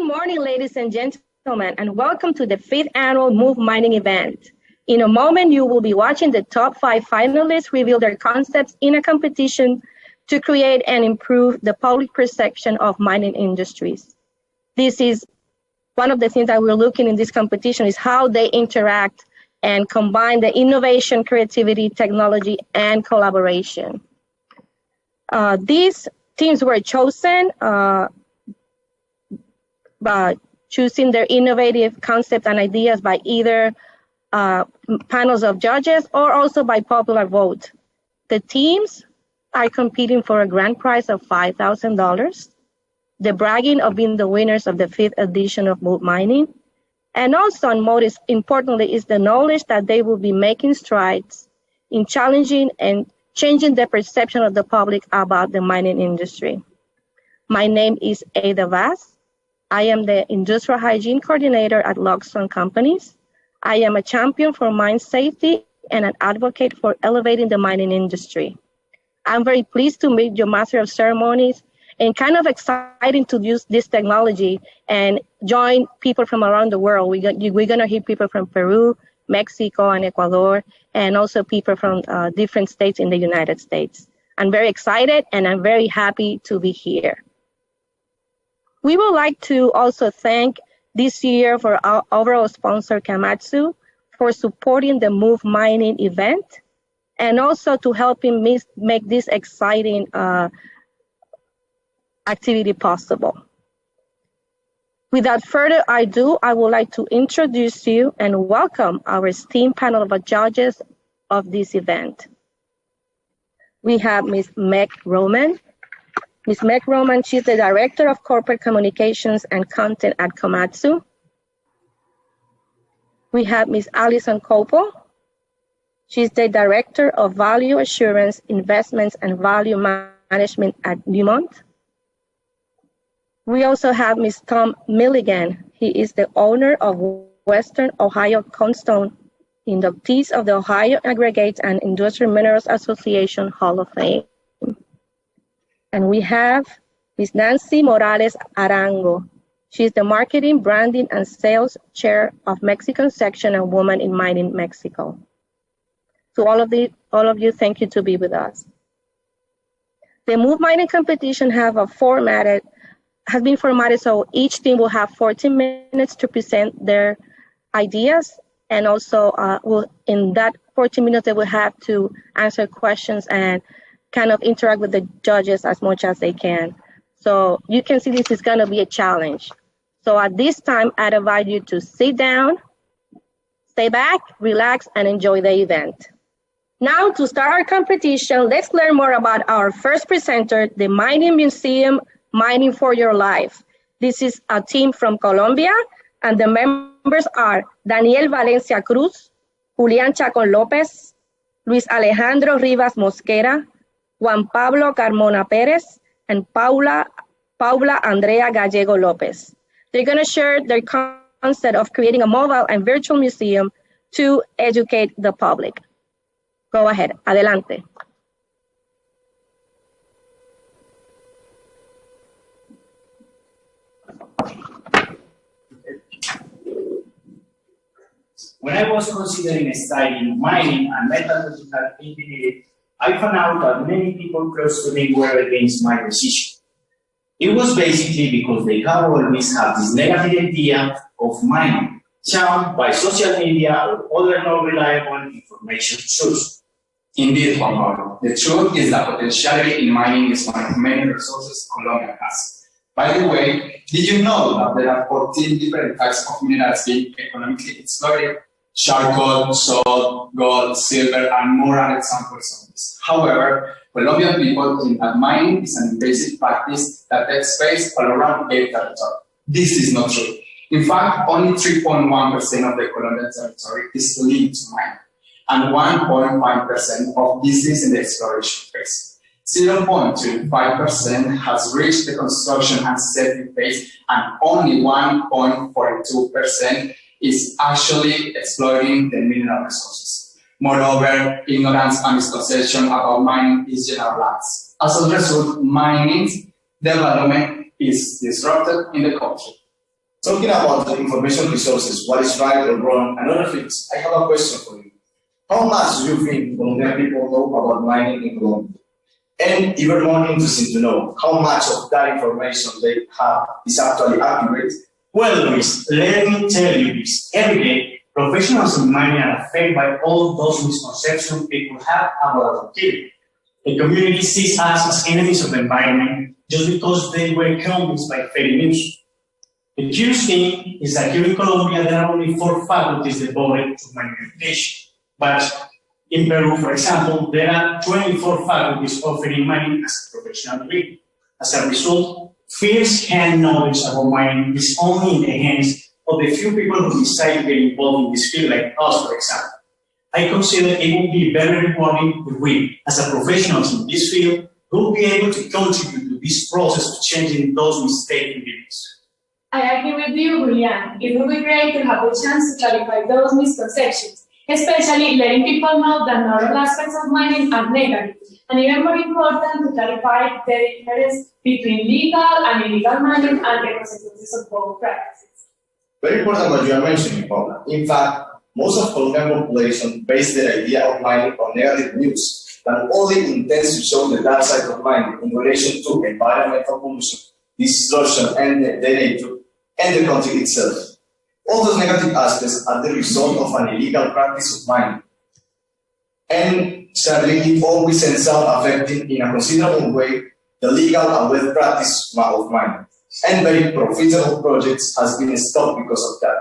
morning, ladies and gentlemen, and welcome to the 5th annual Move Mining event. In a moment, you will be watching the top 5 finalists reveal their concepts in a competition to create and improve the public perception of mining industries. This is one of the things that we're looking in this competition is how they interact and combine the innovation, creativity, technology, and collaboration. These teams were chosen by choosing their innovative concepts and ideas by either panels of judges or also by popular vote. The teams are competing for a grand prize of $5,000, the bragging of being the winners of the 5th edition of Move Mining, and also, and most importantly, is the knowledge that they will be making strides in challenging and changing the perception of the public about the mining industry. My name is Heyda Vass. I am the Industrial Hygiene Coordinator at Lockstone Companies. I am a champion for mine safety and an advocate for elevating the mining industry. I'm very pleased to meet your Master of Ceremonies and kind of exciting to use this technology and join people from around the world. We're going to hear people from Peru, Mexico, and Ecuador, and also people from different states in the United States. I'm very excited and I'm very happy to be here. We would like to also thank this year for our overall sponsor, Komatsu, for supporting the Move Mining event and also to helping me make this exciting activity possible. Without further ado, I would like to introduce you and welcome our esteemed panel of judges of this event. We have Ms. Meg Roman. Ms. Meg Roman, she's the Director of Corporate Communications and Content at Komatsu. We have Ms. Allison Coppel. She's the Director of Value Assurance, Investments, and Value Management at Newmont. We also have Ms. Tom Milligan. He is the owner of Western Ohio Cornerstone, inductees of the Ohio Aggregates and Industrial Minerals Association Hall of Fame. And we have Ms. Nancy Morales-Arango. She's the Marketing, Branding, and Sales Chair of Mexican Section and Women in Mining Mexico. To all of you, thank you to be with us. The Move Mining competition has been formatted so each team will have 14 minutes to present their ideas, and also in that 14 minutes they will have to answer questions and kind of interact with the judges as much as they can. So you can see this is going to be a challenge. So at this time, I'd invite you to sit down, stay back, relax, and enjoy the event. Now, to start our competition, let's learn more about our first presenter, the Mining Museum, Mining for Your Life. This is a team from Colombia, and the members are Daniel Valencia Cruz, Julian Chacon Lopez, Luis Alejandro Rivas Mosquera, Juan Pablo Carmona Perez, and Paula Andrea Gallego Lopez. They're going to share their concept of creating a mobile and virtual museum to educate the public. Go ahead, adelante. When I was considering studying mining and metallurgical engineering, I found out that many people close to me were against my decision. It was basically because they have always had this negative idea of mining, shown by social media or other non-reliable information sources. Indeed, Juan Pablo. The truth is that potentiality in mining is one of many resources Colombia has. By the way, did you know that there are 14 different types of minerals being economically exploited? Charcoal, salt, gold, silver, and more are examples of this. However, Colombian people think that mining is an invasive practice that takes place all around their territory. This is not true. In fact, only 3.1% of the Colombian territory is linked to mining, and 1.5% of this is in the exploration phase. 0.25% has reached the construction and setting phase, and only 1.42% is actually exploiting the mineral resources. Moreover, ignorance and misconception about mining is generalized. As a result, mining development is disrupted in the country. Talking about the information resources, what is right or wrong, and other things, I have a question for you. How much do you think Colombian people know about mining in Colombia? And even more interesting to know how much of that information they have is actually accurate. Well, Luis, let me tell you this. Every day, professionals in mining are affected by all those misconceptions people have about our activity. The community sees us as enemies of the environment just because they were convinced by fake news. The curious thing is that here in Colombia, there are only 4 faculties devoted to mining education. But in Peru, for example, there are 24 faculties offering mining as a professional degree. As a result, first-hand knowledge about mining is only in the hands of the few people who decide to get involved in this field, like us, for example. I consider it would be very rewarding if we, as a professionals in this field, will be able to contribute to this process of changing those mistaken beliefs. I agree with you, Julian. It would be great to have a chance to clarify those misconceptions, especially letting people know that not all aspects of mining are negative, and even more important, to clarify the difference between legal and illegal mining and the consequences of both practices. Very important what you are mentioning, Paula. In fact, most of Colombian population base their idea of mining on negative news that only intends to show the dark side of mining in relation to environmental pollution, destruction, and the nature, and the country itself. All those negative aspects are the result of an illegal practice of mining. And sadly, it always ends up affecting in a considerable way the legal and well practice of mining. And very profitable projects has been stopped because of that.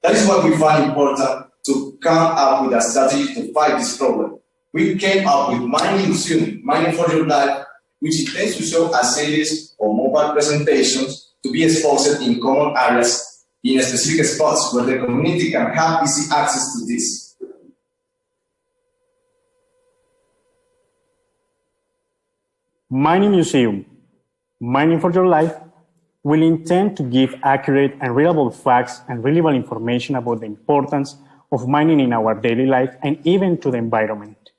That is why we find important to come up with a strategy to fight this problem. We came up with Mining Museum, Mining for Your Life, which intends to show a series of mobile presentations to be exposed in common areas in specific spots where the community can have easy access to this. Mining Museum, Mining for Your Life, will intend to give accurate and readable facts and relevant information about the importance of mining in our daily life and even to the environment.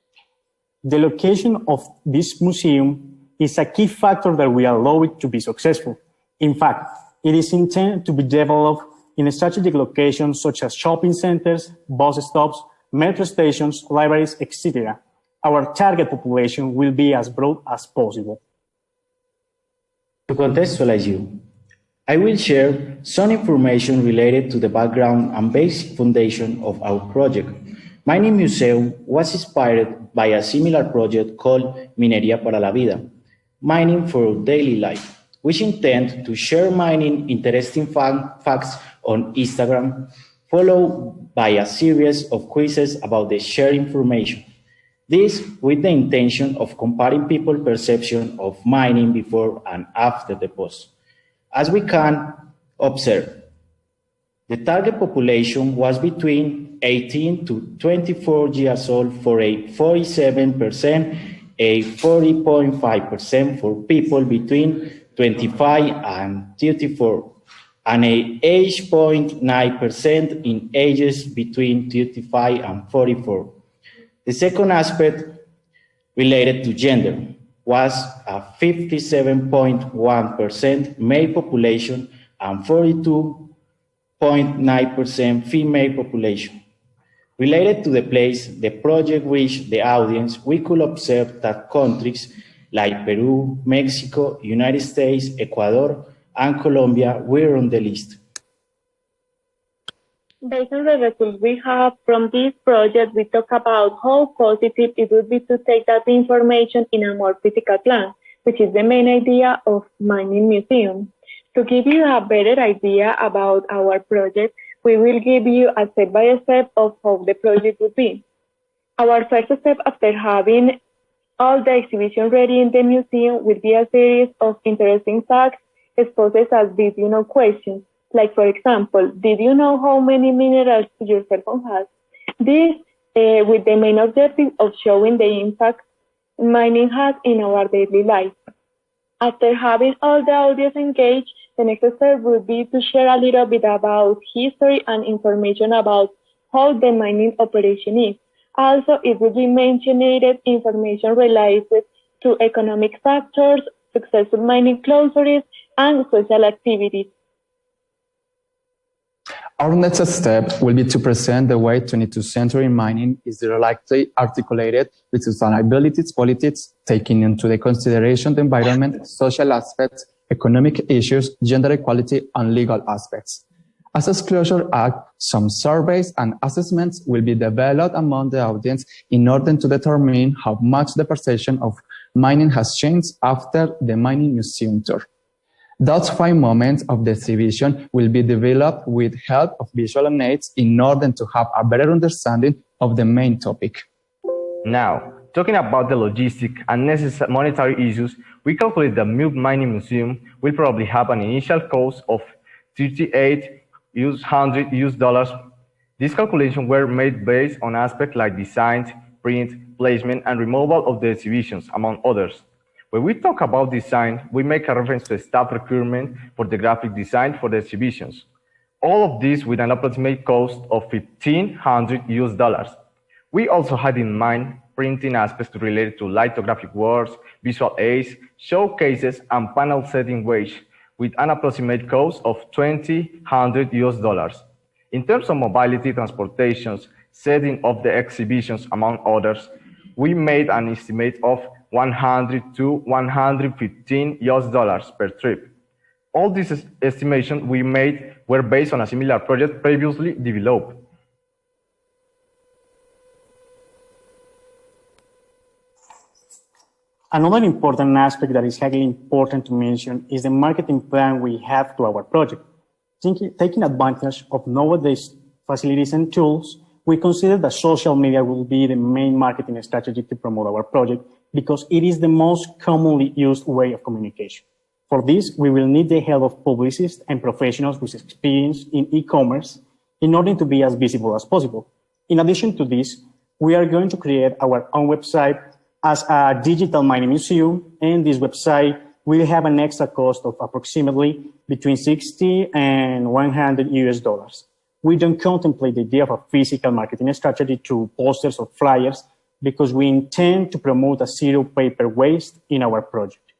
The location of this museum is a key factor that will allow it to be successful. In fact, it is intended to be developed in strategic locations such as shopping centers, bus stops, metro stations, libraries, etc. Our target population will be as broad as possible. To contextualize you, I will share some information related to the background and basic foundation of our project. Mining Museum was inspired by a similar project called Minería para la Vida, Mining for Daily Life, which intend to share mining interesting facts on Instagram, followed by a series of quizzes about the shared information. This with the intention of comparing people's perception of mining before and after the post. As we can observe, the target population was between 18 to 24 years old for a 47%, a 40.5% for people between 25 and 34, and a age 0.9% in ages between 35 and 44. The second aspect related to gender was a 57.1% male population and 42.9% female population. Related to the place the project reached the audience, we could observe that countries like Peru, Mexico, United States, Ecuador, and Colombia were on the list. Based on the results we have from this project, we talk about how positive it would be to take that information in a more physical plan, which is the main idea of Mining Museum. To give you a better idea about our project, we will give you a step-by-step of how the project would be. Our first step after having all the exhibition ready in the museum will be a series of interesting facts exposed as did you know questions. Like, for example, did you know how many minerals your cell phone has? This with the main objective of showing the impact mining has in our daily life. After having all the audience engaged, the next step would be to share a little bit about history and information about how the mining operation is. Also, it would be mentioned information related to economic factors, successful mining closures, and social activities. Our next step will be to present the way 22nd century mining is directly articulated with sustainability politics, taking into the consideration the environment, social aspects, economic issues, gender equality, and legal aspects. As a Disclosure Act, some surveys and assessments will be developed among the audience in order to determine how much the perception of mining has changed after the Mining Museum tour. Those 5 moments of the exhibition will be developed with help of visual aids in order to have a better understanding of the main topic. Now, talking about the logistic and necessary monetary issues, we calculate the Mining Museum will probably have an initial cost of $3,800. These calculations were made based on aspects like design, print, placement, and removal of the exhibitions, among others. When we talk about design, we make a reference to staff recruitment for the graphic design for the exhibitions. All of this with an approximate cost of $1,500. We also had in mind printing aspects related to lithographic works, visual aids, showcases, and panel setting wage, with an approximate cost of $2,000. In terms of mobility, transportations, setting of the exhibitions, among others, we made an estimate of $100 to $115 per trip. All these estimations we made were based on a similar project previously developed. Another important aspect that is highly important to mention is the marketing plan we have to our project. Taking advantage of nowadays facilities and tools, we consider that social media will be the main marketing strategy to promote our project because it is the most commonly used way of communication. For this, we will need the help of publicists and professionals with experience in e-commerce in order to be as visible as possible. In addition to this, we are going to create our own website as a digital mining museum, and this website will have an extra cost of approximately between $60 and $100. We don't contemplate the idea of a physical marketing strategy through posters or flyers because we intend to promote a zero paper waste in our project.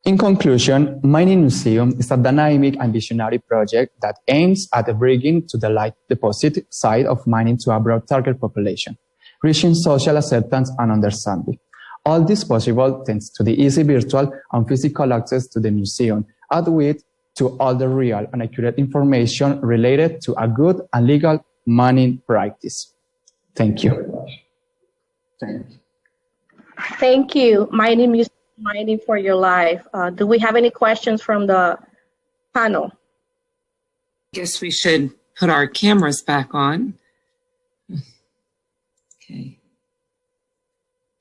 In conclusion, Mining Museum is a dynamic and visionary project that aims at bringing to the light the positive side of mining to a broad target population, reaching social acceptance and understanding. All this possible thanks to the easy virtual and physical access to the museum, add with to all the real and accurate information related to a good and legal mining practice. Thank you. Thank you. Mining for your life. Do we have any questions from the panel? Guess we should put our cameras back on. Okay.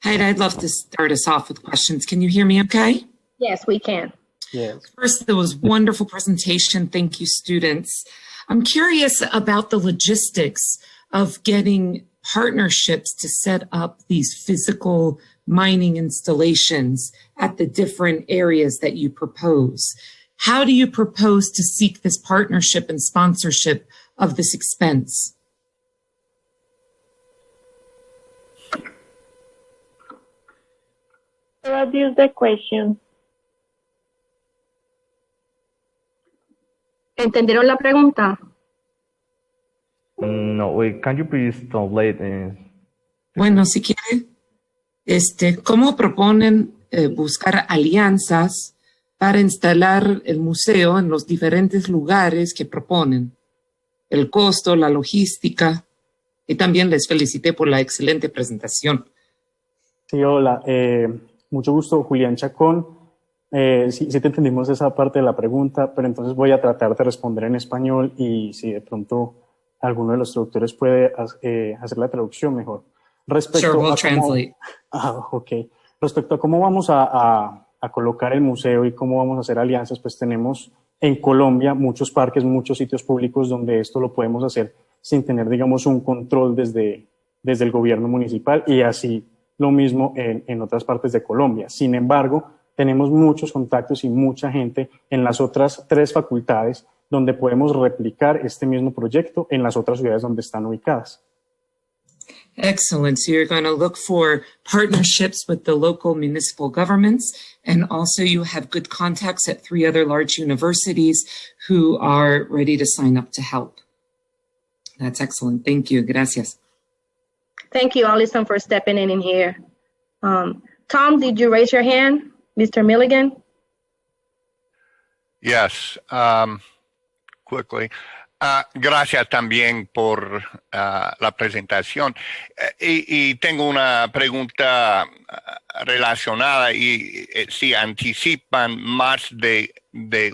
Heyda, I'd love to start us off with questions. Can you hear me okay? Yes, we can. Yes. First, there was wonderful presentation. Thank you, students. I'm curious about the logistics of getting partnerships to set up these physical mining installations at the different areas that you propose. How do you propose to seek this partnership and sponsorship of this expense? What is the question? ¿Entendieron la pregunta? No, wait, can you please translate? Bueno, si quiere, ¿cómo proponen buscar alianzas para instalar el museo en los diferentes lugares que proponen? El costo, la logística, y también les felicité por la excelente presentación. Sí, hola. Mucho gusto, Julián Chacón. Sí te entendimos esa parte de la pregunta, pero entonces voy a tratar de responder en español y si de pronto alguno de los traductores puede hacer la traducción mejor. Sure, we'll translate. Okay. Respecto a cómo vamos a colocar el museo y cómo vamos a hacer alianzas, pues tenemos en Colombia muchos parques, muchos sitios públicos donde esto lo podemos hacer sin tener, digamos, un control desde el gobierno municipal y así lo mismo en otras partes de Colombia. Sin embargo, tenemos muchos contactos y mucha gente en las otras 3 facultades donde podemos replicar este mismo proyecto en las otras ciudades donde están ubicadas. Excellent. So you're going to look for partnerships with the local municipal governments, and also you have good contacts at 3 other large universities who are ready to sign up to help. That's excellent. Thank you. Gracias. Thank you, Allison, for stepping in here. Tom, did you raise your hand? Mr. Milligan? Yes, quickly. Gracias también por la presentación. Y tengo una pregunta relacionada y si anticipan más de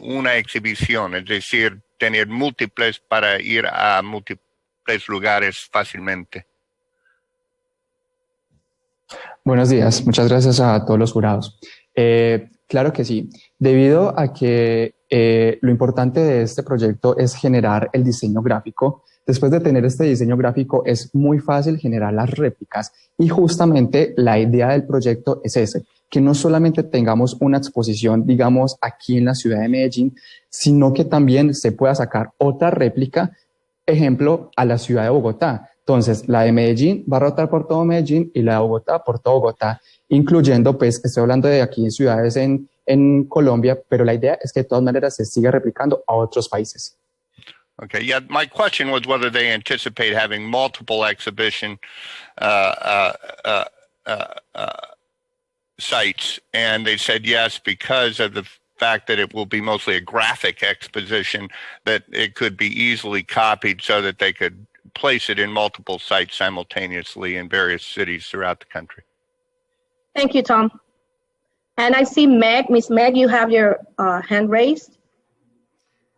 una exhibición, es decir, tener múltiples para ir a múltiples lugares fácilmente. Buenos días, muchas gracias a todos los jurados. Claro que sí, debido a que lo importante de este proyecto es generar el diseño gráfico. Después de tener este diseño gráfico es muy fácil generar las réplicas y justamente la idea del proyecto es ese, que no solamente tengamos una exposición, digamos, aquí en la ciudad de Medellín, sino que también se pueda sacar otra réplica, ejemplo, a la ciudad de Bogotá. Entonces, la de Medellín va a rotar por todo Medellín y la de Bogotá por todo Bogotá, incluyendo, pues, estoy hablando de aquí en ciudades en Colombia, pero la idea es que de todas maneras se siga replicando a otros países. Okay, yeah, my question was whether they anticipate having multiple exhibition sites, and they said yes because of the fact that it will be mostly a graphic exposition, that it could be easily copied so that they could place it in multiple sites simultaneously in various cities throughout the country. Thank you, Tom. And I see Meg. Miss Meg, you have your hand raised.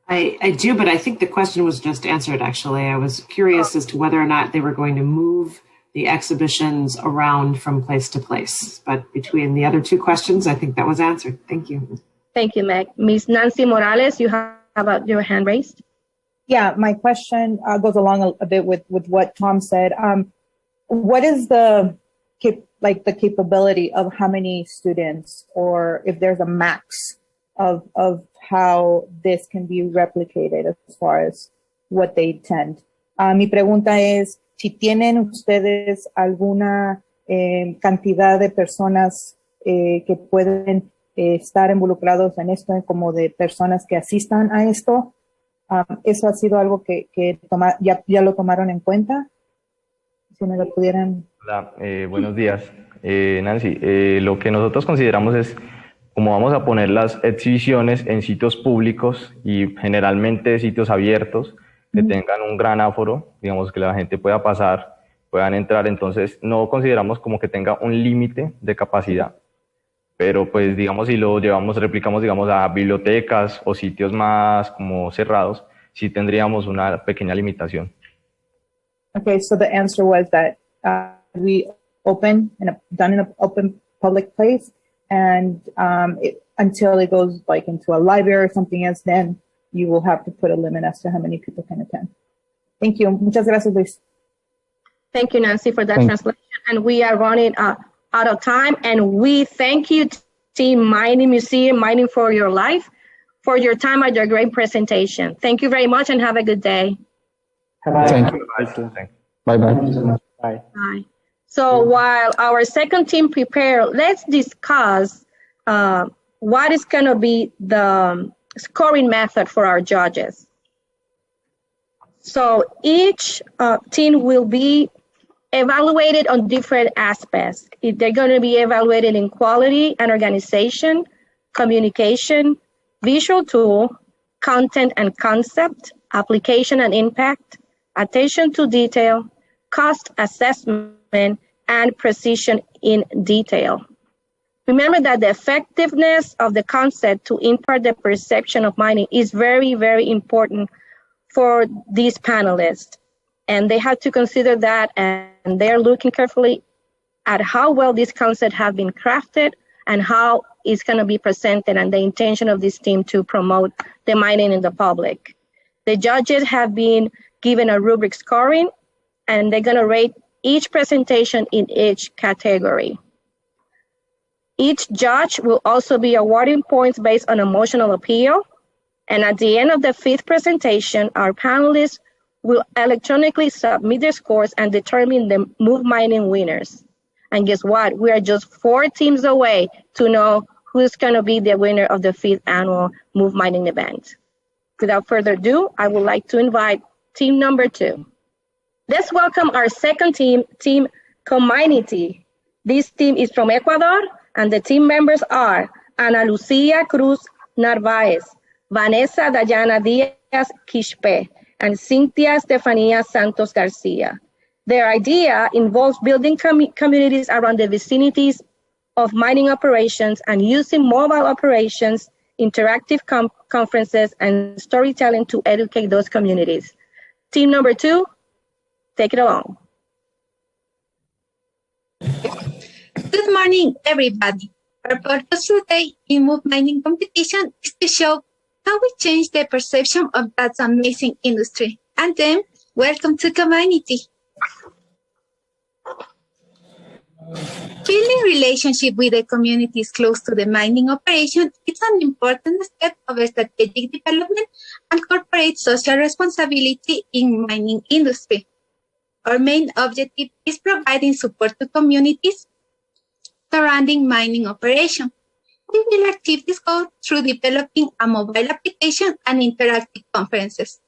I do, but I think the question was just answered, actually. I was curious as to whether or not they were going to move the exhibitions around from place to place. But between the other 2 questions, I think that was answered. Thank you. Thank you, Meg. Miss Nancy Morales, you have your hand raised. Yeah, my question goes along a bit with what Tom said. What is the capability of how many students, or if there's a max of how this can be replicated as far as what they attend? Mi pregunta es si tienen ustedes alguna cantidad de personas que pueden estar involucrados en esto, como de personas que asistan a esto. Eso ha sido algo que ya lo tomaron en cuenta. Si me lo pudieran. Hola, buenos días, Nancy. Lo que nosotros consideramos es, como vamos a poner las exhibiciones en sitios públicos y generalmente sitios abiertos, que tengan un gran aforo, digamos, que la gente pueda pasar, puedan entrar, entonces no consideramos como que tenga un límite de capacidad. Pero pues digamos, si lo replicamos digamos a bibliotecas o sitios más como cerrados, sí tendríamos una pequeña limitación. Okay, so the answer was that we done in an open public place, and until it goes like into a library or something else, then you will have to put a limit as to how many people can attend. Thank you. Muchas gracias, Luis. Thank you, Nancy, for that translation. And we are running out of time, and we thank you, Team Mining Museum, Mining for Your Life, for your time and your great presentation. Thank you very much and have a good day. Thank you. Bye-bye. Bye. Bye. So while our second team prepare, let's discuss what is going to be the scoring method for our judges. So each team will be evaluated on different aspects. They're going to be evaluated in quality and organization, communication, visual tool, content and concept, application and impact, attention to detail, cost assessment, and precision in detail. Remember that the effectiveness of the concept to impart the perception of mining is very, very important for these panelists. And they have to consider that, and they're looking carefully at how well this concept has been crafted and how it's going to be presented, and the intention of this team to promote the mining in the public. The judges have been given a rubric scoring, and they're going to rate each presentation in each category. Each judge will also be awarding points based on emotional appeal. And at the end of the 5th presentation, our panelists will electronically submit their scores and determine the Move Mining winners. And guess what? We are just 4 teams away to know who's going to be the winner of the 5th annual Move Mining event. Without further ado, I would like to invite team number 2. Let's welcome our second team, Team Community. This team is from Ecuador, and the team members are Ana Lucia Cruz Narvaez, Vanessa Dayana Diaz Quispe, and Cynthia Estefania Santos Garcia. Their idea involves building communities around the vicinities of mining operations and using mobile operations, interactive conferences, and storytelling to educate those communities. Team number 2, take it along. Good morning, everybody. Our purpose today in Move Mining competition is to show how we change the perception of that amazing industry. And then, welcome to community. Building relationship with the communities close to the mining operation is an important step of strategic development and corporate social responsibility in mining industry. Our main objective is providing support to communities surrounding mining operation. We will achieve this goal through developing a mobile application and interactive conferences.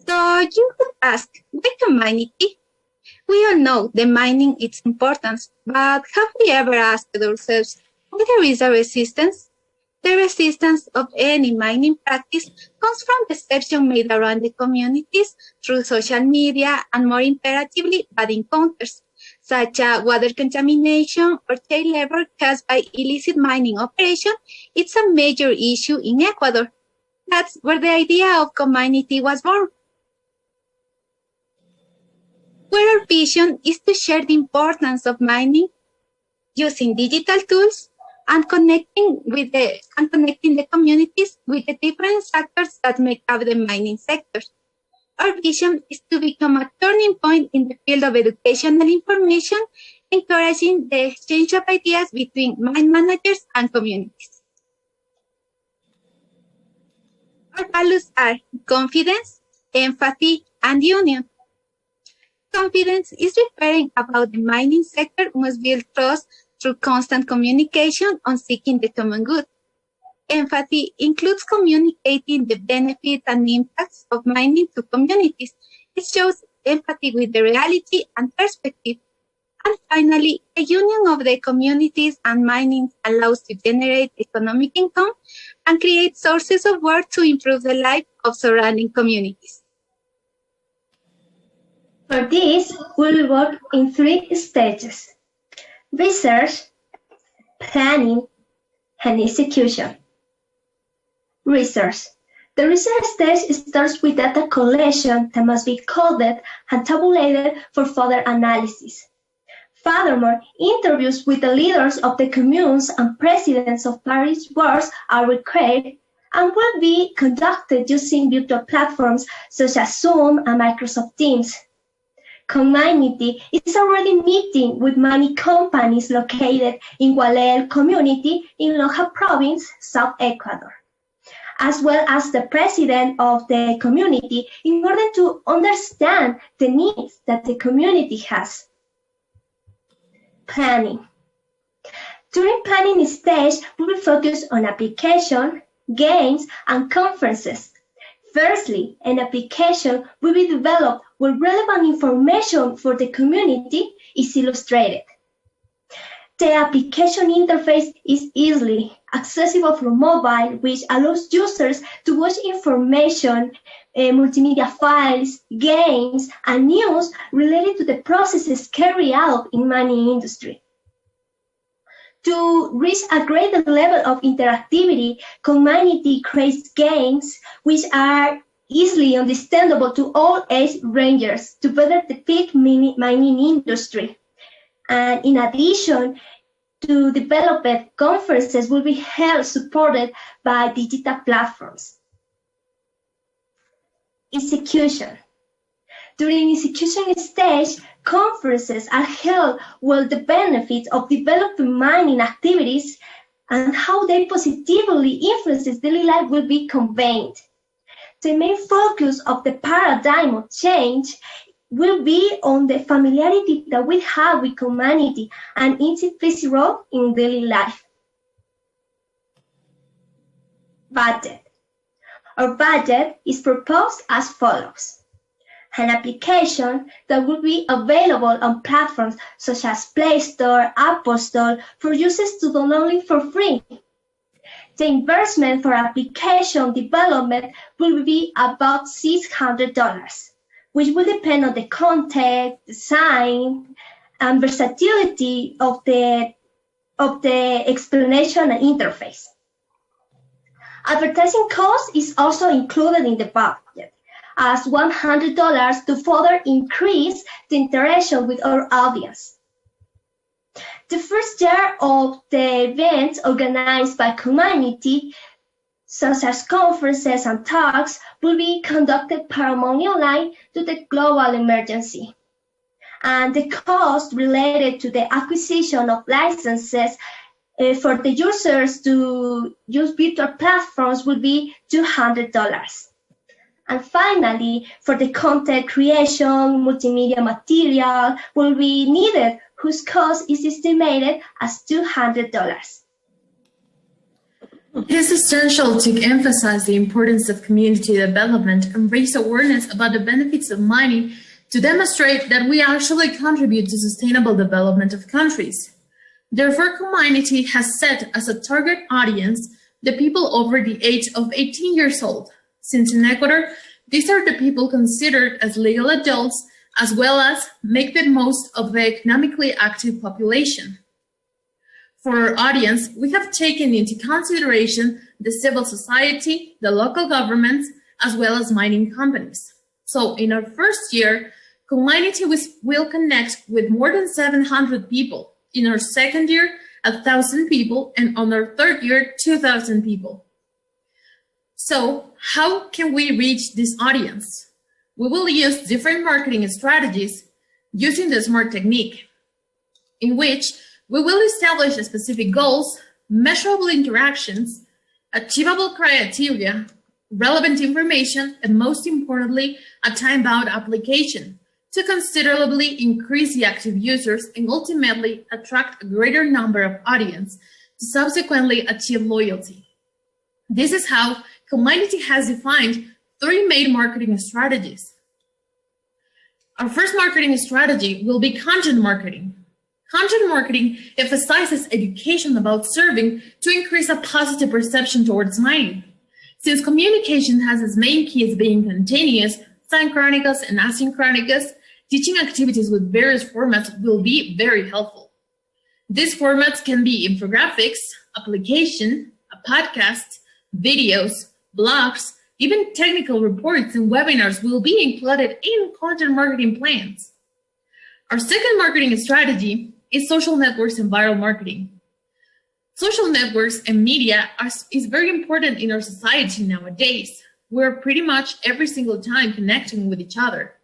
So you could ask, why community? We all know the mining its importance, but have we ever asked ourselves why there is a resistance? The resistance of any mining practice comes from perception made around the communities through social media and more imperatively bad encounters, such as water contamination or child labor caused by illicit mining operation. It's a major issue in Ecuador. That's where the idea of community was born. Where our vision is to share the importance of mining using digital tools and connecting the communities with the different sectors that make up the mining sector. Our vision is to become a turning point in the field of educational information, encouraging the exchange of ideas between mine managers and communities. Our values are confidence, empathy, and union. Confidence is referring about the mining sector must build trust through constant communication on seeking the common good. Empathy includes communicating the benefits and impacts of mining to communities. It shows empathy with the reality and perspective. And finally, a union of the communities and mining allows to generate economic income and create sources of work to improve the life of surrounding communities. For this, we will work in 3 stages: research, planning, and execution. Research. The research stage starts with data collection that must be coded and tabulated for further analysis. Furthermore, interviews with the leaders of the communes and presidents of parish boards are required and will be conducted using virtual platforms such as Zoom and Microsoft Teams. Community is already meeting with many companies located in Gualel community in Loja province, South Ecuador, as well as the president of the community in order to understand the needs that the community has. Planning. During planning stage, we will focus on application, games, and conferences. Firstly, an application will be developed where relevant information for the community is illustrated. The application interface is easily accessible from mobile, which allows users to watch information, multimedia files, games, and news related to the processes carried out in mining industry. To reach a greater level of interactivity, community creates games which are easily understandable to all age ranges to better depict mining industry. And in addition, to develop it, conferences will be held supported by digital platforms. Execution. During execution stage, conferences are held where the benefits of developing mining activities and how they positively influence daily life will be conveyed. The main focus of the paradigm of change will be on the familiarity that we have with humanity and its implicit role in daily life. Budget. Our budget is proposed as follows. An application that will be available on platforms such as Play Store, Apple Store for users to download for free. The investment for application development will be about $600, which will depend on the content, design, and versatility of the explanation and interface. Advertising cost is also included in the budget as $100 to further increase the interaction with our audience. The first year of the events organized by community, such as conferences and talks, will be conducted primarily online due to the global emergency. And the cost related to the acquisition of licenses for the users to use virtual platforms will be $200. And finally, for the content creation, multimedia material will be needed, whose cost is estimated as $200. It is essential to emphasize the importance of community development and raise awareness about the benefits of mining to demonstrate that we actually contribute to sustainable development of countries. Therefore, Community has set as a target audience the people over the age of 18 years old, since in Ecuador, these are the people considered as legal adults, as well as make the most of the economically active population. For our audience, we have taken into consideration the civil society, the local governments, as well as mining companies. So in our first year, Community will connect with more than 700 people. In our second year, 1,000 people, and on our third year, 2,000 people. So how can we reach this audience? We will use different marketing strategies using the SMART technique, in which we will establish specific goals, measurable interactions, achievable criteria, relevant information, and most importantly, a time-bound application to considerably increase the active users and ultimately attract a greater number of audience to subsequently achieve loyalty. This is how Community has defined 3 main marketing strategies. Our first marketing strategy will be content marketing. Content marketing emphasizes education about serving to increase a positive perception towards mining. Since communication has its main keys being continuous, synchronous, and asynchronous, teaching activities with various formats will be very helpful. These formats can be infographics, application, a podcast, videos, blogs, even technical reports and webinars will be included in content marketing plans. Our second marketing strategy is social networks and viral marketing. Social networks and media is very important in our society nowadays. We're pretty much every single time connecting with each other.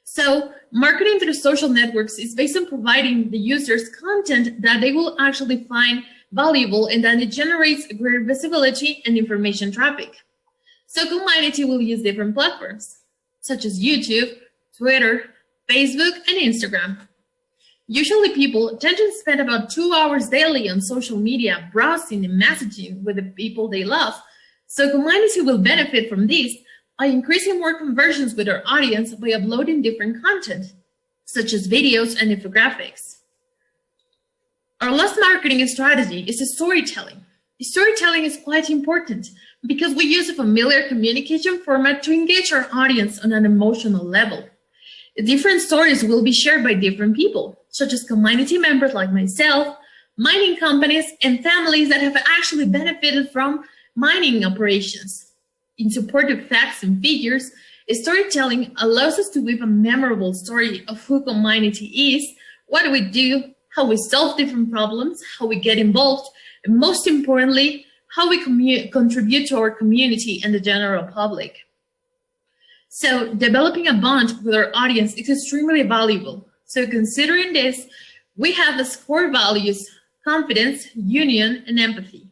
So marketing through social networks is based on providing the users content that they will actually find valuable and that it generates greater visibility and information traffic. So Community will use different platforms, such as YouTube, Twitter, Facebook, and Instagram. Usually people tend to spend about 2 hours daily on social media, browsing and messaging with the people they love. So Community will benefit from this by increasing more conversions with our audience by uploading different content, such as videos and infographics. Our last marketing strategy is storytelling. Storytelling is quite important because we use a familiar communication format to engage our audience on an emotional level. Different stories will be shared by different people, such as community members like myself, mining companies, and families that have actually benefited from mining operations. In support of facts and figures, storytelling allows us to weave a memorable story of who Community is, what we do, how we solve different problems, how we get involved, and most importantly, how we contribute to our community and the general public. So developing a bond with our audience is extremely valuable. So considering this, we have as core values confidence, union, and empathy.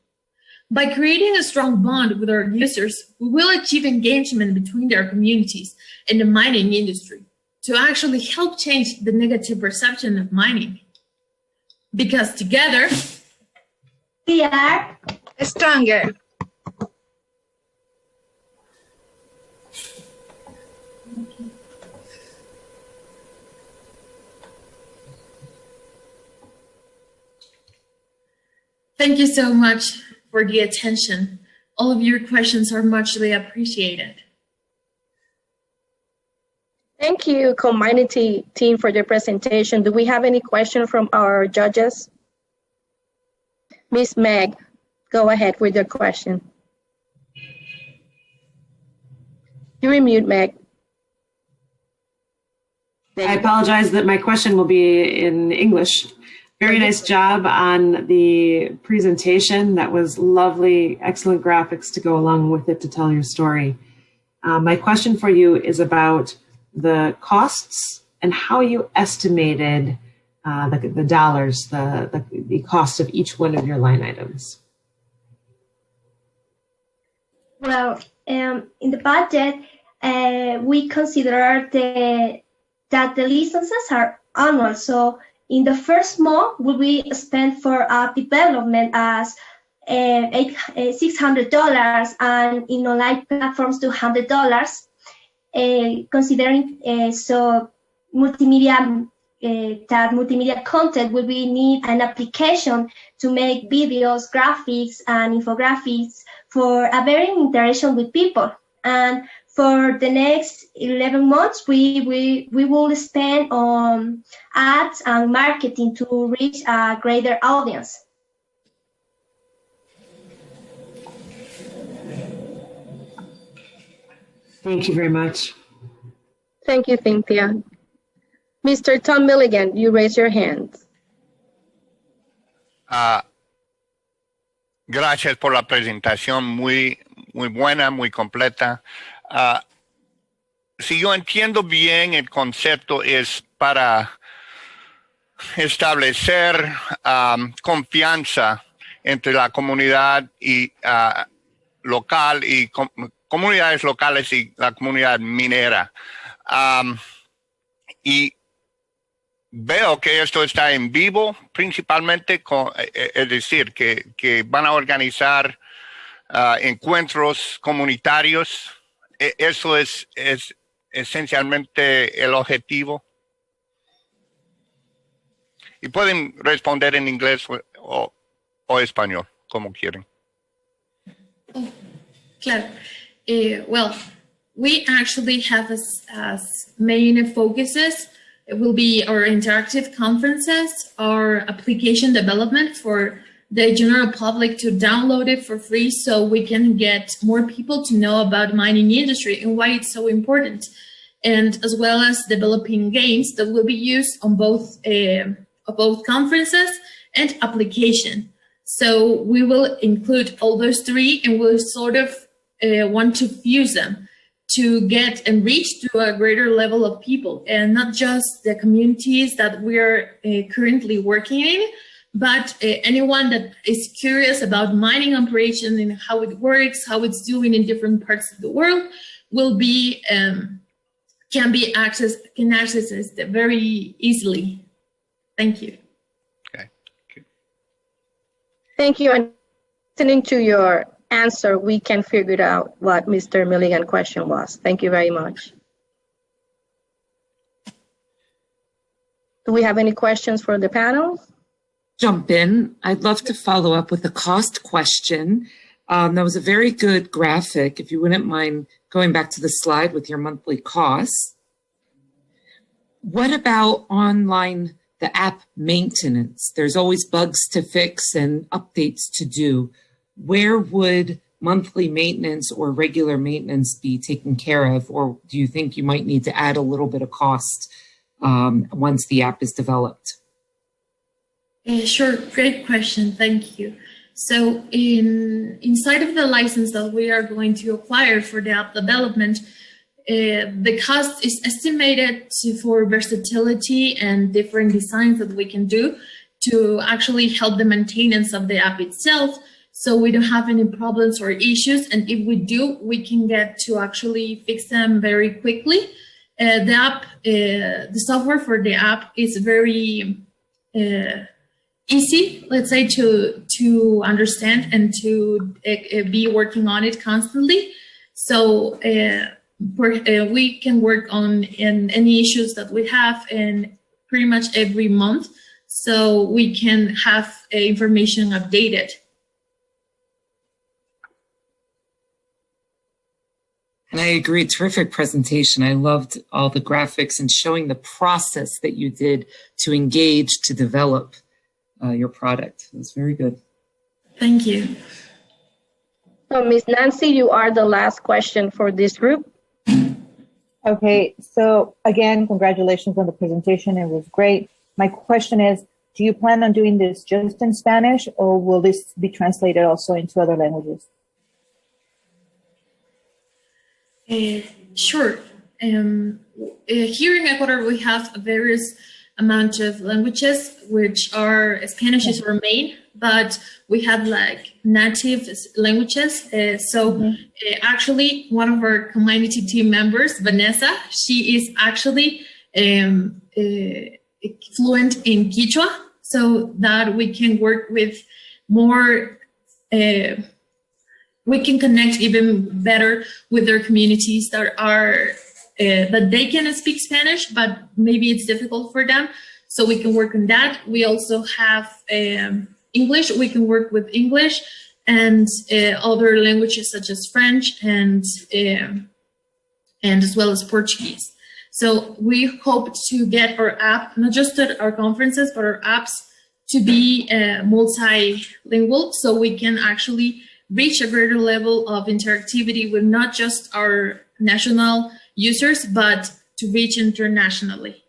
By creating a strong bond with our users, we will achieve engagement between their communities and the mining industry to actually help change the negative perception of mining. Because together, we are stronger. Thank you so much for the attention. All of your questions are muchly appreciated. Thank you, community team, for the presentation. Do we have any questions from our judges? Miss Meg, go ahead with your question. You're in mute, Meg. I apologize that my question will be in English. Very nice job on the presentation. That was lovely, excellent graphics to go along with it to tell your story. My question for you is about the costs and how you estimated the dollars, the cost of each one of your line items. Well, in the budget, we consider that the licenses are annual. So in the first month, will be spent for development as $600, and in online platforms $200. Considering so multimedia, that multimedia content will be need an application to make videos, graphics, and infographics for a better interaction with people. And for the next 11 months, we will spend on ads and marketing to reach a greater audience. Thank you very much. Thank you, Cynthia. Mr. Tom Milligan, you raise your hand. Gracias por la presentación, muy buena, muy completa. Si yo entiendo bien, el concepto es para establecer confianza entre la comunidad y local y comunidades locales y la comunidad minera. Y veo que esto está en vivo, principalmente, es decir, que van a organizar encuentros comunitarios. Eso es esencialmente el objetivo. Y pueden responder en inglés o español, como quieren. Claro. Well, we actually have as main focuses, it will be our interactive conferences, our application development for the general public to download it for free so we can get more people to know about mining industry and why it's so important. And as well as developing games that will be used on both conferences and application. So we will include all those three, and we'll sort of want to fuse them to get and reach to a greater level of people, and not just the communities that we're currently working in, but anyone that is curious about mining operation and how it works, how it's doing in different parts of the world, will be can access it very easily. Thank you. Okay. Thank you. And listening to your answer, we can figure out what Mr. Milligan's question was. Thank you very much. Do we have any questions for the panel? Jump in. I'd love to follow up with a cost question. That was a very good graphic. If you wouldn't mind going back to the slide with your monthly costs. What about online, the app maintenance? There's always bugs to fix and updates to do. Where would monthly maintenance or regular maintenance be taken care of? Or do you think you might need to add a little bit of cost once the app is developed? Sure, great question, thank you. So inside of the license that we are going to acquire for the app development, the cost is estimated for versatility and different designs that we can do to actually help the maintenance of the app itself, so we don't have any problems or issues. And if we do, we can get to actually fix them very quickly. The app, the software for the app is very easy, let's say, to understand and to be working on it constantly. So we can work on any issues that we have in pretty much every month, so we can have information updated. And I agree, terrific presentation. I loved all the graphics and showing the process that you did to engage, to develop your product. It was very good. Thank you. So Ms. Nancy, you are the last question for this group. Okay, so again, congratulations on the presentation. It was great. My question is, do you plan on doing this just in Spanish, or will this be translated also into other languages? Sure. Here in Ecuador, we have various amount of languages, which are Spanish is our main, but we have like native languages. Actually, one of our community team members, Vanessa, she is actually fluent in Quechua, so that we can work with more, we can connect even better with their communities that are, that they can speak Spanish, but maybe it's difficult for them. So we can work on that. We also have English. We can work with English and other languages such as French and as well as Portuguese. So we hope to get our app, not just at our conferences, but our apps to be multilingual, so we can actually reach a greater level of interactivity with not just our national users, but to reach internationally.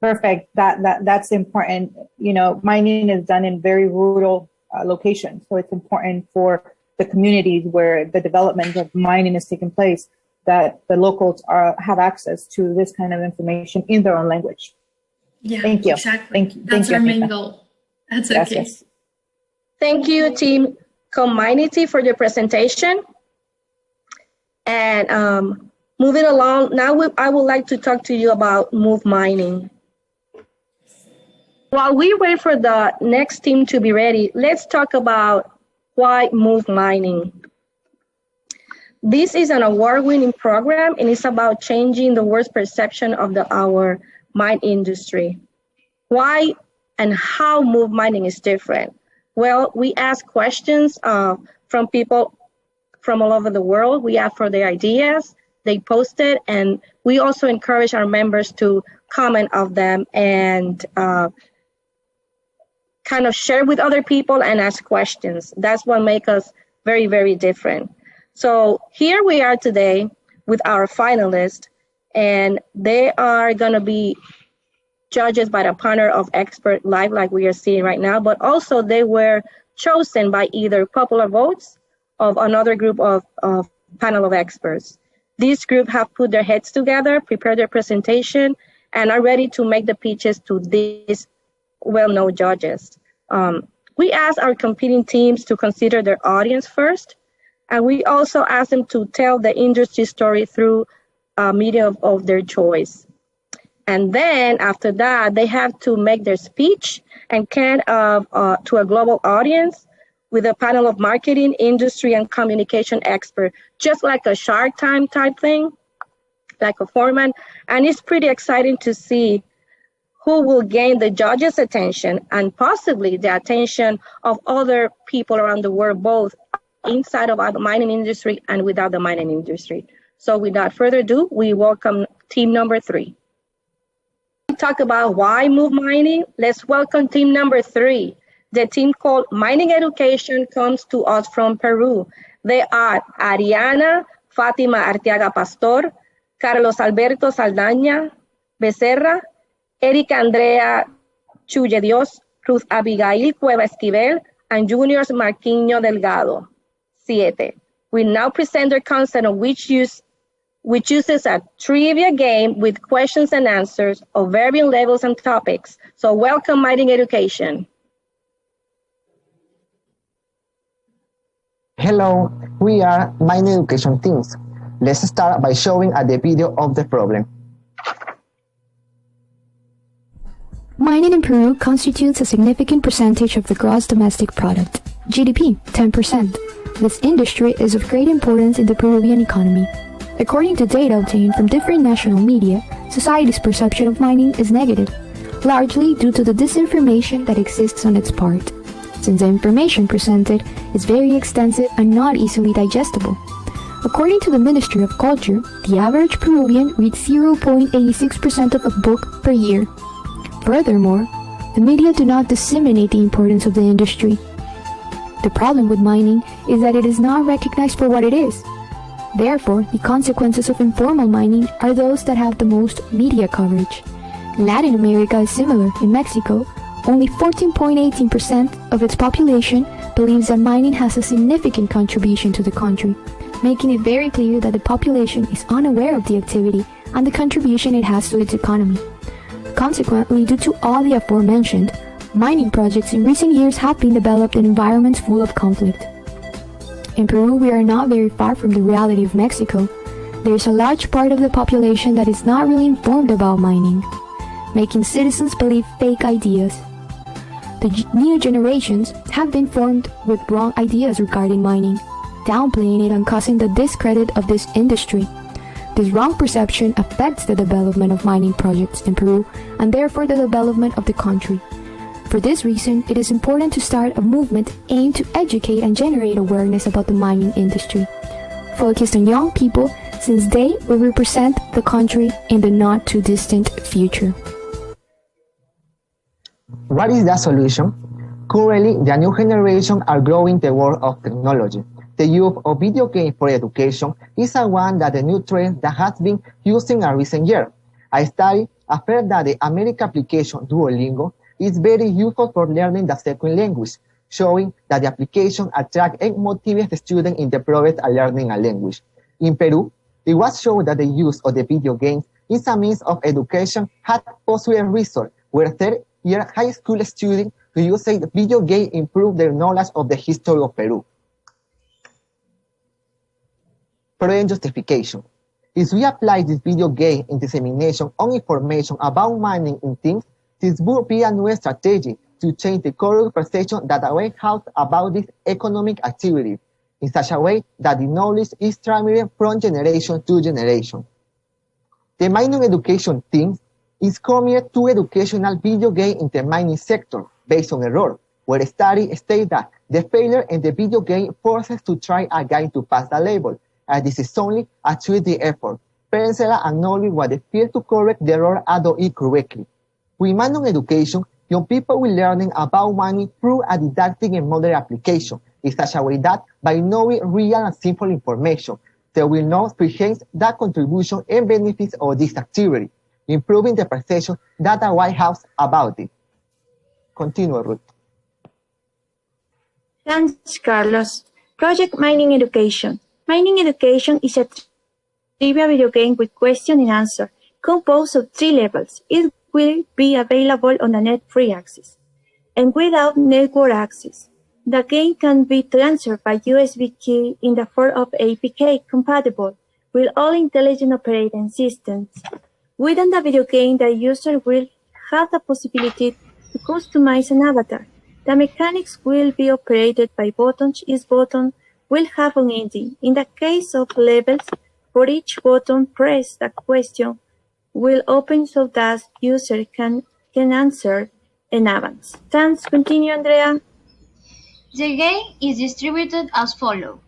Perfect. That's important. You know, mining is done in very rural locations, so it's important for the communities where the development of mining is taking place that the locals have access to this kind of information in their own language. Yeah, thank you. Exactly. Thank you. That's Thank our you, main goal. That's okay. Gracias. Thank you, Team Community, for the presentation. And moving along, now I would like to talk to you about Move Mining. While we wait for the next team to be ready, let's talk about why Move Mining. This is an award-winning program, and it's about changing the world's perception of our mine industry. Why and how Move Mining is different? Well, we ask questions from people from all over the world. We ask for their ideas, they post it, and we also encourage our members to comment on them and kind of share with other people and ask questions. That's what makes us very, very different. So here we are today with our finalists, and they are going to be judges by the panel of expert live like we are seeing right now, but also they were chosen by either popular votes of another group of panel of experts. This group have put their heads together, prepared their presentation, and are ready to make the pitches to these well-known judges. We asked our competing teams to consider their audience first, and we also asked them to tell the industry story through a medium of their choice. And then after that, they have to make their speech and can to a global audience with a panel of marketing, industry, and communication experts, just like a Shark Tank type thing, like a format. And it's pretty exciting to see who will gain the judges' attention and possibly the attention of other people around the world, both inside of the mining industry and without the mining industry. So without further ado, we welcome team number 3. Talk about why Move Mining. Let's welcome team number 3. The team called Mining Education comes to us from Peru. They are Ariana Fátima Arteaga Pastor, Carlos Alberto Saldaña Becerra, Erika Andrea Chuye Dios, Ruth Abigail Cueva Esquivel, and Juniors Marquinho Delgado. 7. We now present their concept of which uses a trivia game with questions and answers of varying levels and topics. So welcome, Mining Education. Hello, we are Mining Education Teams. Let's start by showing the video of the problem. Mining in Peru constitutes a significant percentage of the gross domestic product, GDP, 10%. This industry is of great importance in the Peruvian economy. According to data obtained from different national media, society's perception of mining is negative, largely due to the disinformation that exists on its part, since the information presented is very extensive and not easily digestible. According to the Ministry of Culture, the average Peruvian reads 0.86% of a book per year. Furthermore, the media do not disseminate the importance of the industry. The problem with mining is that it is not recognized for what it is. Therefore, the consequences of informal mining are those that have the most media coverage. Latin America is similar. In Mexico, only 14.18% of its population believes that mining has a significant contribution to the country, making it very clear that the population is unaware of the activity and the contribution it has to its economy. Consequently, due to all the aforementioned, mining projects in recent years have been developed in environments full of conflict. In Peru, we are not very far from the reality of Mexico. There is a large part of the population that is not really informed about mining, making citizens believe fake ideas. The new generations have been formed with wrong ideas regarding mining, downplaying it and causing the discredit of this industry. This wrong perception affects the development of mining projects in Peru and therefore the development of the country. For this reason, it is important to start a movement aimed to educate and generate awareness about the mining industry, focused on young people since they will represent the country in the not too distant future. What is the solution? Currently, the new generation are growing the world of technology. The use of video games for education is one that the new trend that has been used in a recent year. A study affirmed that the American application Duolingo is very useful for learning the second language, showing that the application attracts and motivates the student in the process of learning a language. In Peru, it was shown that the use of the video games is a means of education had positive results, where third-year high school students who use the video game improve their knowledge of the history of Peru. Project justification. If we apply this video game in dissemination on information about mining in things, this would be a new strategy to change the current perception that we have about this economic activity in such a way that the knowledge is transmitted from generation to generation. The mining education team is committed to educational video game in the mining sector based on error, where studies state that the failure in the video game forces to try again to pass the level, and this is only a 2D effort. Parents acknowledge what they feel to correct the error and do it correctly. With mining education, young people will learning about mining through a didactic and modern application in such a way that by knowing real and simple information, they will know firsthand the contribution and benefits of this activity, improving the perception that the White House about it. Continue, Ruth. Thanks, Carlos. Project Mining Education. Mining Education is a trivia video game with question and answer, composed of 3 levels. It will be available on the net-free access and without network access. The game can be transferred by USB key in the form of APK compatible with all intelligent operating systems. Within the video game, the user will have the possibility to customize an avatar. The mechanics will be operated by buttons. Each button will have an ending. In the case of levels, for each button pressed, the question will open so that user can answer in advance. Thanks. Continue, Andrea. The game is distributed as follows.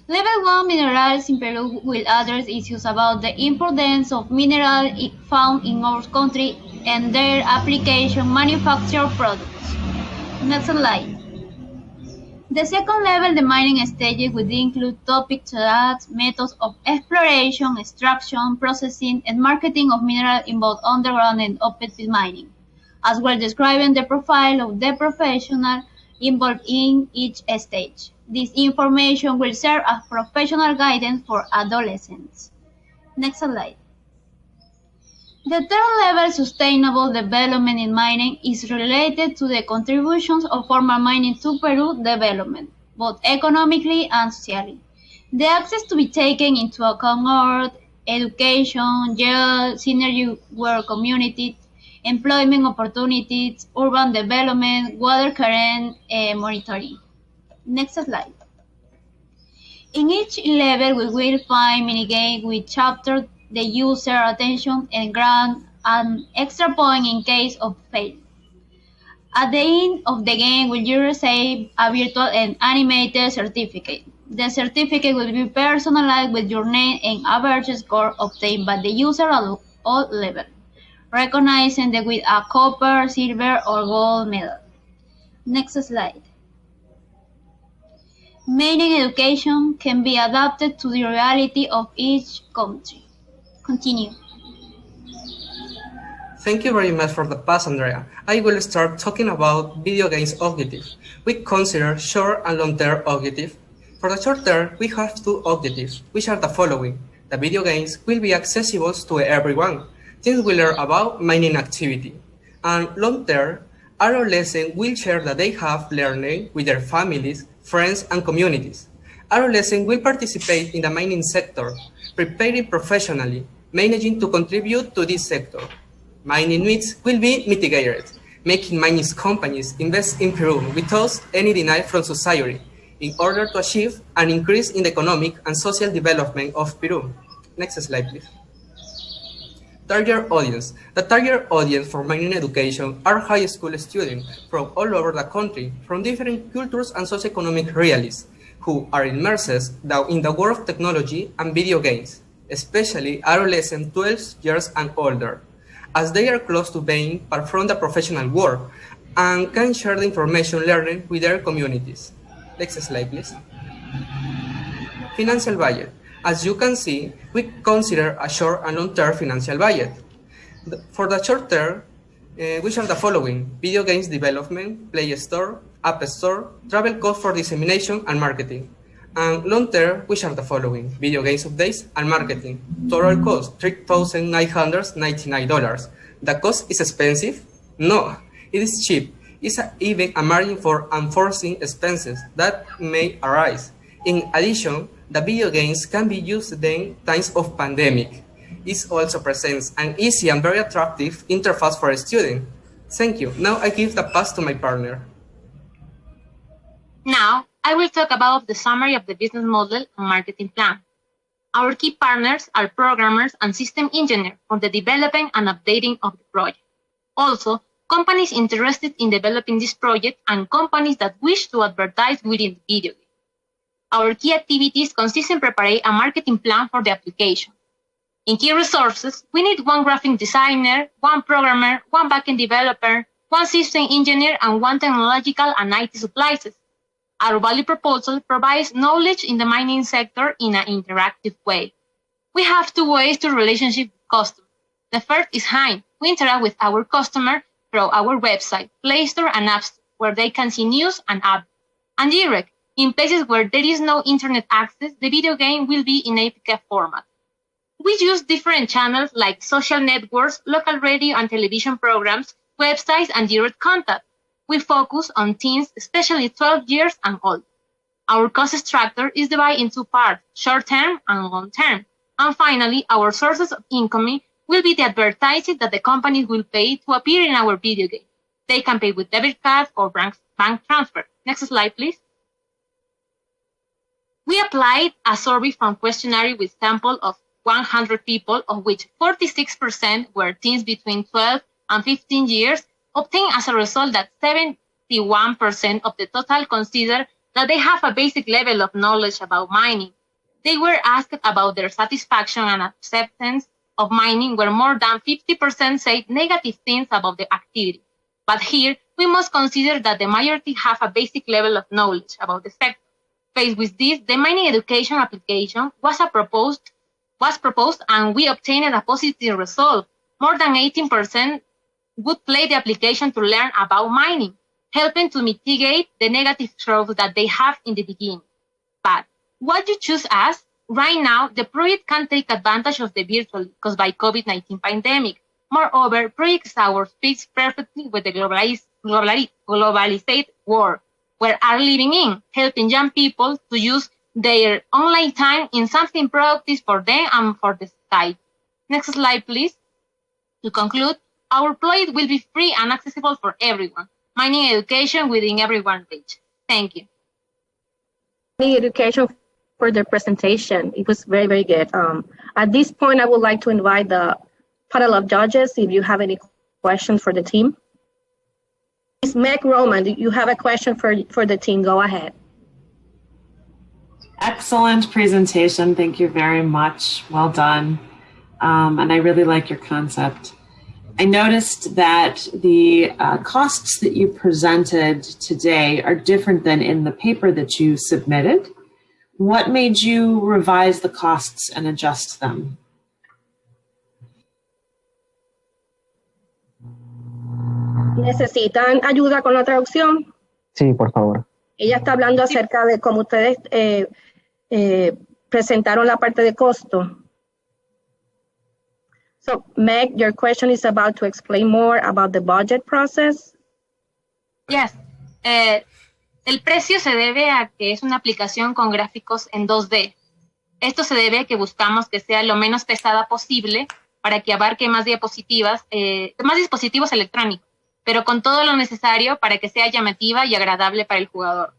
Level 1 Minerals in Peru will address issues about the importance of minerals found in our country and their application manufactured products. Next slide. The second level, the mining stage, will include topics such as methods of exploration, extraction, processing, and marketing of minerals in both underground and open pit mining, as well describing the profile of the professional involved in each stage. This information will serve as professional guidance for adolescents. Next slide. The third level, sustainable development in mining, is related to the contributions of formal mining to Peru development. both economically and socially. The access to be taken into account are education, job, synergy work communities, employment opportunities, urban development, water current monitoring. Next slide. In each level, we will find mini-games with chapter the user attention and grant an extra point in case of fail. At the end of the game, will you receive a virtual and animated certificate? The certificate will be personalized with your name and average score obtained by the user at all levels, recognizing them with a copper, silver, or gold medal. Next slide. Mining education can be adapted to the reality of each country. Continue. Thank you very much for the pass, Andrea. I will start talking about video games objectives. We consider short and long-term objectives. For the short term, we have two objectives, which are the following. The video games will be accessible to everyone. Teens will learn about mining activity. And long-term, adolescents will share that they have learning with their families, friends, and communities. Adolescents will participate in the mining sector, preparing professionally, managing to contribute to this sector. Mining needs will be mitigated, making mining companies invest in Peru without any denial from society in order to achieve an increase in the economic and social development of Peru. Next slide, please. Target audience. The target audience for mining education are high school students from all over the country, from different cultures and socioeconomic realities, who are immersed in the world of technology and video games, especially adolescents 12 years and older, as they are close to being part from the professional world and can share the information learning with their communities. Next slide, please. Financial budget. As you can see, we consider a short and long-term financial budget. For the short term, which are the following: video games development, Play Store, App Store, travel cost for dissemination and marketing. And long term, which are the following: video games updates and marketing. Total cost $3,999. The cost is expensive? No, it is cheap. It's even a margin for unforeseen expenses that may arise. In addition, the video games can be used in times of pandemic. It also presents an easy and very attractive interface for a student. Thank you. Now I give the pass to my partner. Now, I will talk about the summary of the business model and marketing plan. Our key partners are programmers and system engineers for the developing and updating of the project. Also, companies interested in developing this project and companies that wish to advertise within the video game. Our key activities consist in preparing a marketing plan for the application. In key resources, we need one graphic designer, one programmer, one backend developer, one system engineer, and one technological and IT supplies. Our value proposal provides knowledge in the mining sector in an interactive way. We have two ways to relationship with customers. The first is hand. We interact with our customer through our website, Play Store, and App Store, where they can see news and updates. And direct. In places where there is no internet access, the video game will be in APK format. We use different channels like social networks, local radio and television programs, websites, and direct contact. We focus on teens, especially 12 years and older. Our cost structure is divided into two parts, short-term and long-term. And finally, our sources of income will be the advertising that the companies will pay to appear in our video game. They can pay with debit card or bank transfer. Next slide, please. We applied a survey from questionnaire with sample of 100 people, of which 46% were teens between 12 and 15 years, obtained as a result that 71% of the total consider that they have a basic level of knowledge about mining. They were asked about their satisfaction and acceptance of mining, where more than 50% said negative things about the activity. But here, we must consider that the majority have a basic level of knowledge about the sector. Faced with this, the mining education application was proposed and we obtained a positive result. More than 18% would play the application to learn about mining, helping to mitigate the negative tropes that they have in the beginning. But what you choose as? Right now, the project can take advantage of the virtual caused by COVID-19 pandemic. Moreover, project hours fits perfectly with the globalized world, where are living in, helping young people to use their online time in something productive for them and for the society. Next slide, please. To conclude, our project will be free and accessible for everyone, mining education within everyone's reach. Thank you. Education for the presentation. It was very, very good. At this point, I would like to invite the panel of judges if you have any questions for the team. Ms. Meg Roman, do you have a question for the team? Go ahead. Excellent presentation. Thank you very much. Well done. And I really like your concept. I noticed that the costs that you presented today are different than in the paper that you submitted. What made you revise the costs and adjust them? ¿Necesitan ayuda con la traducción? Sí, por favor. Ella está hablando acerca de cómo ustedes presentaron la parte de costo. So, Meg, your question is about to explain more about the budget process? Yes. El precio se debe a que es una aplicación con gráficos en 2D. Esto se debe a que buscamos que sea lo menos pesada posible para que abarque más diapositivas, más dispositivos electrónicos, pero con todo lo necesario para que sea llamativa y agradable para el jugador.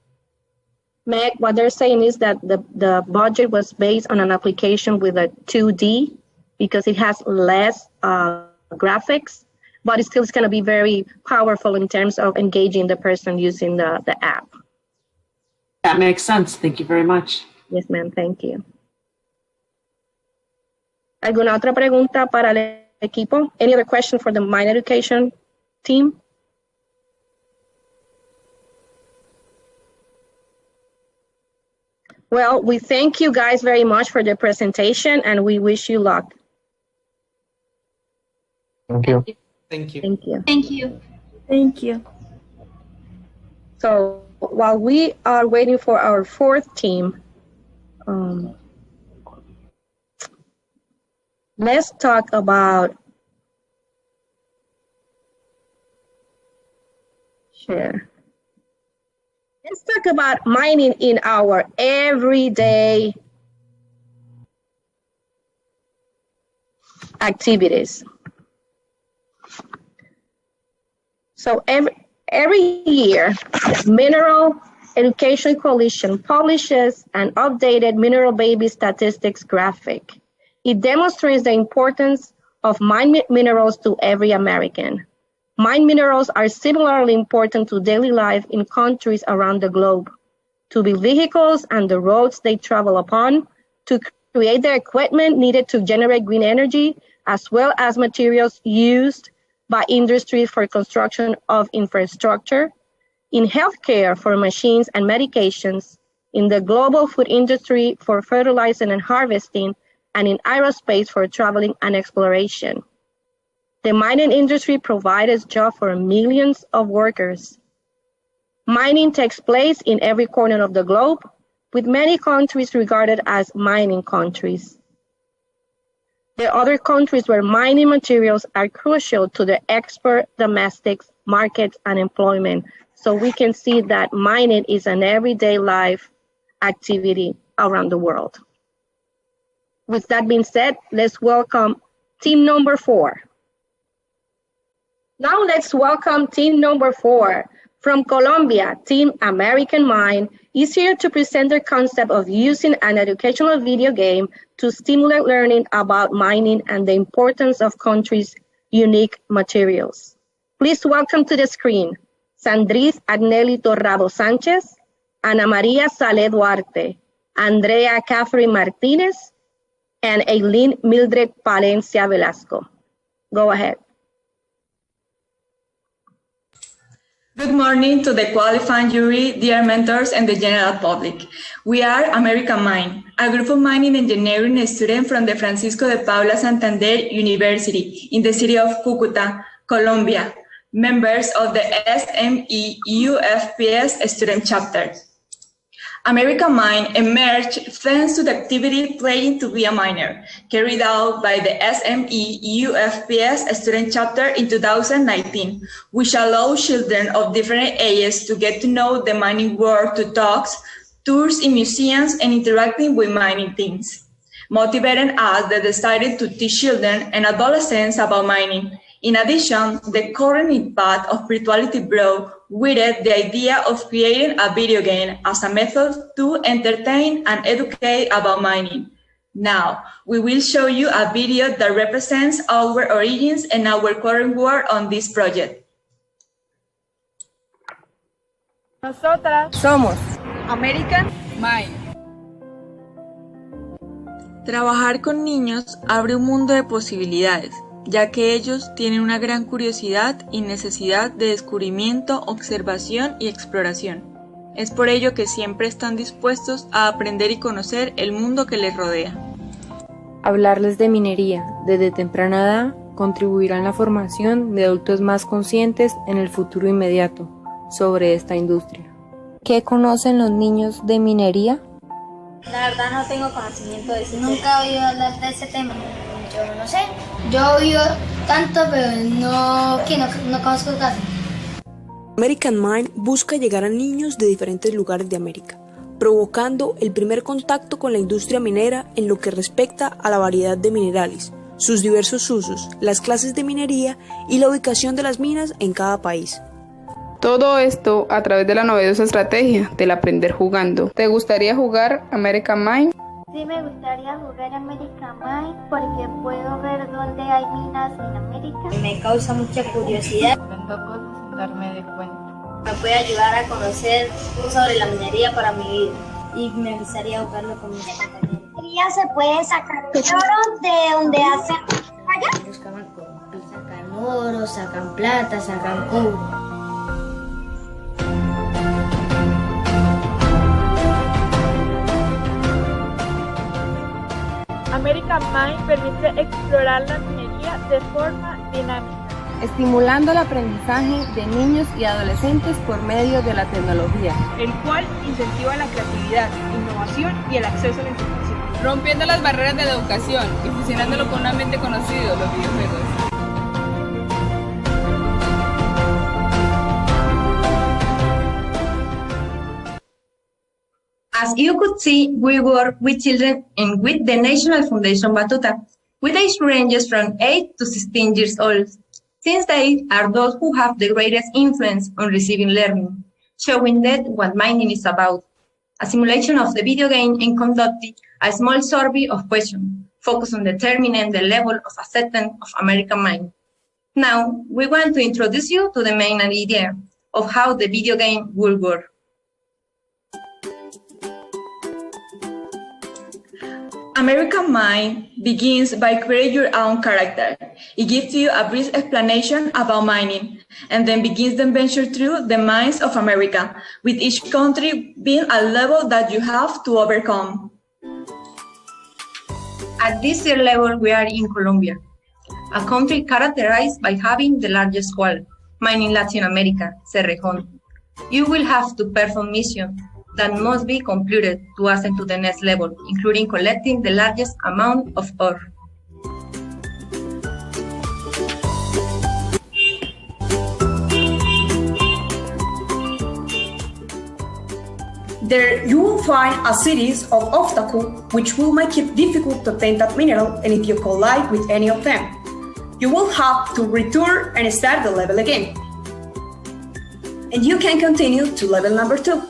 Meg, what they're saying is that the budget was based on an application with a 2D because it has less graphics, but it still is going to be very powerful in terms of engaging the person using the app. That makes sense. Thank you very much. Yes, ma'am. Thank you. ¿Alguna otra pregunta para el equipo? Any other question for the Mine Education team? Well, we thank you guys very much for the presentation and we wish you luck. Thank you. Thank you. Thank you. Thank you. Thank you. So while we are waiting for our fourth team, let's talk about Let's talk about mining in our everyday activities. So every year, Mineral Education Coalition publishes an updated Mineral Baby Statistics graphic. It demonstrates the importance of mine minerals to every American. Mine minerals are similarly important to daily life in countries around the globe, to build vehicles and the roads they travel upon, to create the equipment needed to generate green energy, as well as materials used by industry for construction of infrastructure, in healthcare for machines and medications, in the global food industry for fertilizing and harvesting, and in aerospace for traveling and exploration. The mining industry provides jobs for millions of workers. Mining takes place in every corner of the globe, with many countries regarded as mining countries. There are other countries where mining materials are crucial to the export, domestic markets, and employment. So we can see that mining is an everyday life activity around the world. With that being said, let's welcome team number 4. Now let's welcome team number 4. From Colombia, Team American Mine is here to present their concept of using an educational video game to stimulate learning about mining and the importance of countries' unique materials. Please welcome to the screen, Sandris Agnelli Torrado Sanchez, Ana Maria Saleh Duarte, Andrea Catherine Martinez, and Eileen Mildred Palencia Velasco. Go ahead. Good morning to the qualifying jury, dear mentors, and the general public. We are American Mine, a group of mining engineering students from the Francisco de Paula Santander University in the city of Cúcuta, Colombia, members of the SME UFPS student chapter. American Mine emerged thanks to the activity Playing to be a Miner, carried out by the SME UFPS student chapter in 2019, which allowed children of different ages to get to know the mining world through talks, tours in museums, and interacting with mining teams, motivating us that decided to teach children and adolescents about mining. In addition, the current impact of virtuality brought with it the idea of creating a video game as a method to entertain and educate about mining. Now, we will show you a video that represents our origins and our current work on this project. Nosotras somos American Mine. Trabajar con niños abre un mundo de posibilidades, ya que ellos tienen una gran curiosidad y necesidad de descubrimiento, observación y exploración. Es por ello que siempre están dispuestos a aprender y conocer el mundo que les rodea. Hablarles de minería desde temprana edad contribuirá en la formación de adultos más conscientes en el futuro inmediato sobre esta industria. ¿Qué conocen los niños de minería? La verdad no tengo conocimiento de ese tema. Nunca he oído hablar de ese tema. Yo no sé. Yo he oído tanto, pero no conozco casi. American Mine busca llegar a niños de diferentes lugares de América, provocando el primer contacto con la industria minera en lo que respecta a la variedad de minerales, sus diversos usos, las clases de minería y la ubicación de las minas en cada país. Todo esto a través de la novedosa estrategia del aprender jugando. ¿Te gustaría jugar American Mine? Sí, me gustaría jugar American Mine porque puedo ver dónde hay minas en América. Me causa mucha curiosidad. Aprendo cosas sin darme de cuenta. Me puede ayudar a conocer sobre la minería para mi vida y me gustaría jugarlo con mis compañeros. Se puede sacar oro de donde hacen allá. Sacan oro, sacan plata, sacan cobre. American Mine permite explorar la minería de forma dinámica, estimulando el aprendizaje de niños y adolescentes por medio de la tecnología, el cual incentiva la creatividad, innovación y el acceso a la información, rompiendo las barreras de la educación y fusionándolo con un ambiente conocido, los videojuegos. As you could see, we work with children and with the National Foundation Batuta, with age ranges from 8 to 16 years old, since they are those who have the greatest influence on receiving learning, showing them what mining is about. A simulation of the video game and conducting a small survey of questions, focused on determining the level of acceptance of American Mine. Now, we want to introduce you to the main idea of how the video game will work. American Mine begins by creating your own character. It gives you a brief explanation about mining, and then begins the adventure through the mines of America, with each country being a level that you have to overcome. At this year level, we are in Colombia, a country characterized by having the largest wall, mining Latin America, Cerrejón. You will have to perform missions that must be completed to ascend to the next level, including collecting the largest amount of ore. There you will find a series of obstacles which will make it difficult to obtain that mineral, and if you collide with any of them, you will have to return and start the level again. And you can continue to level number 2.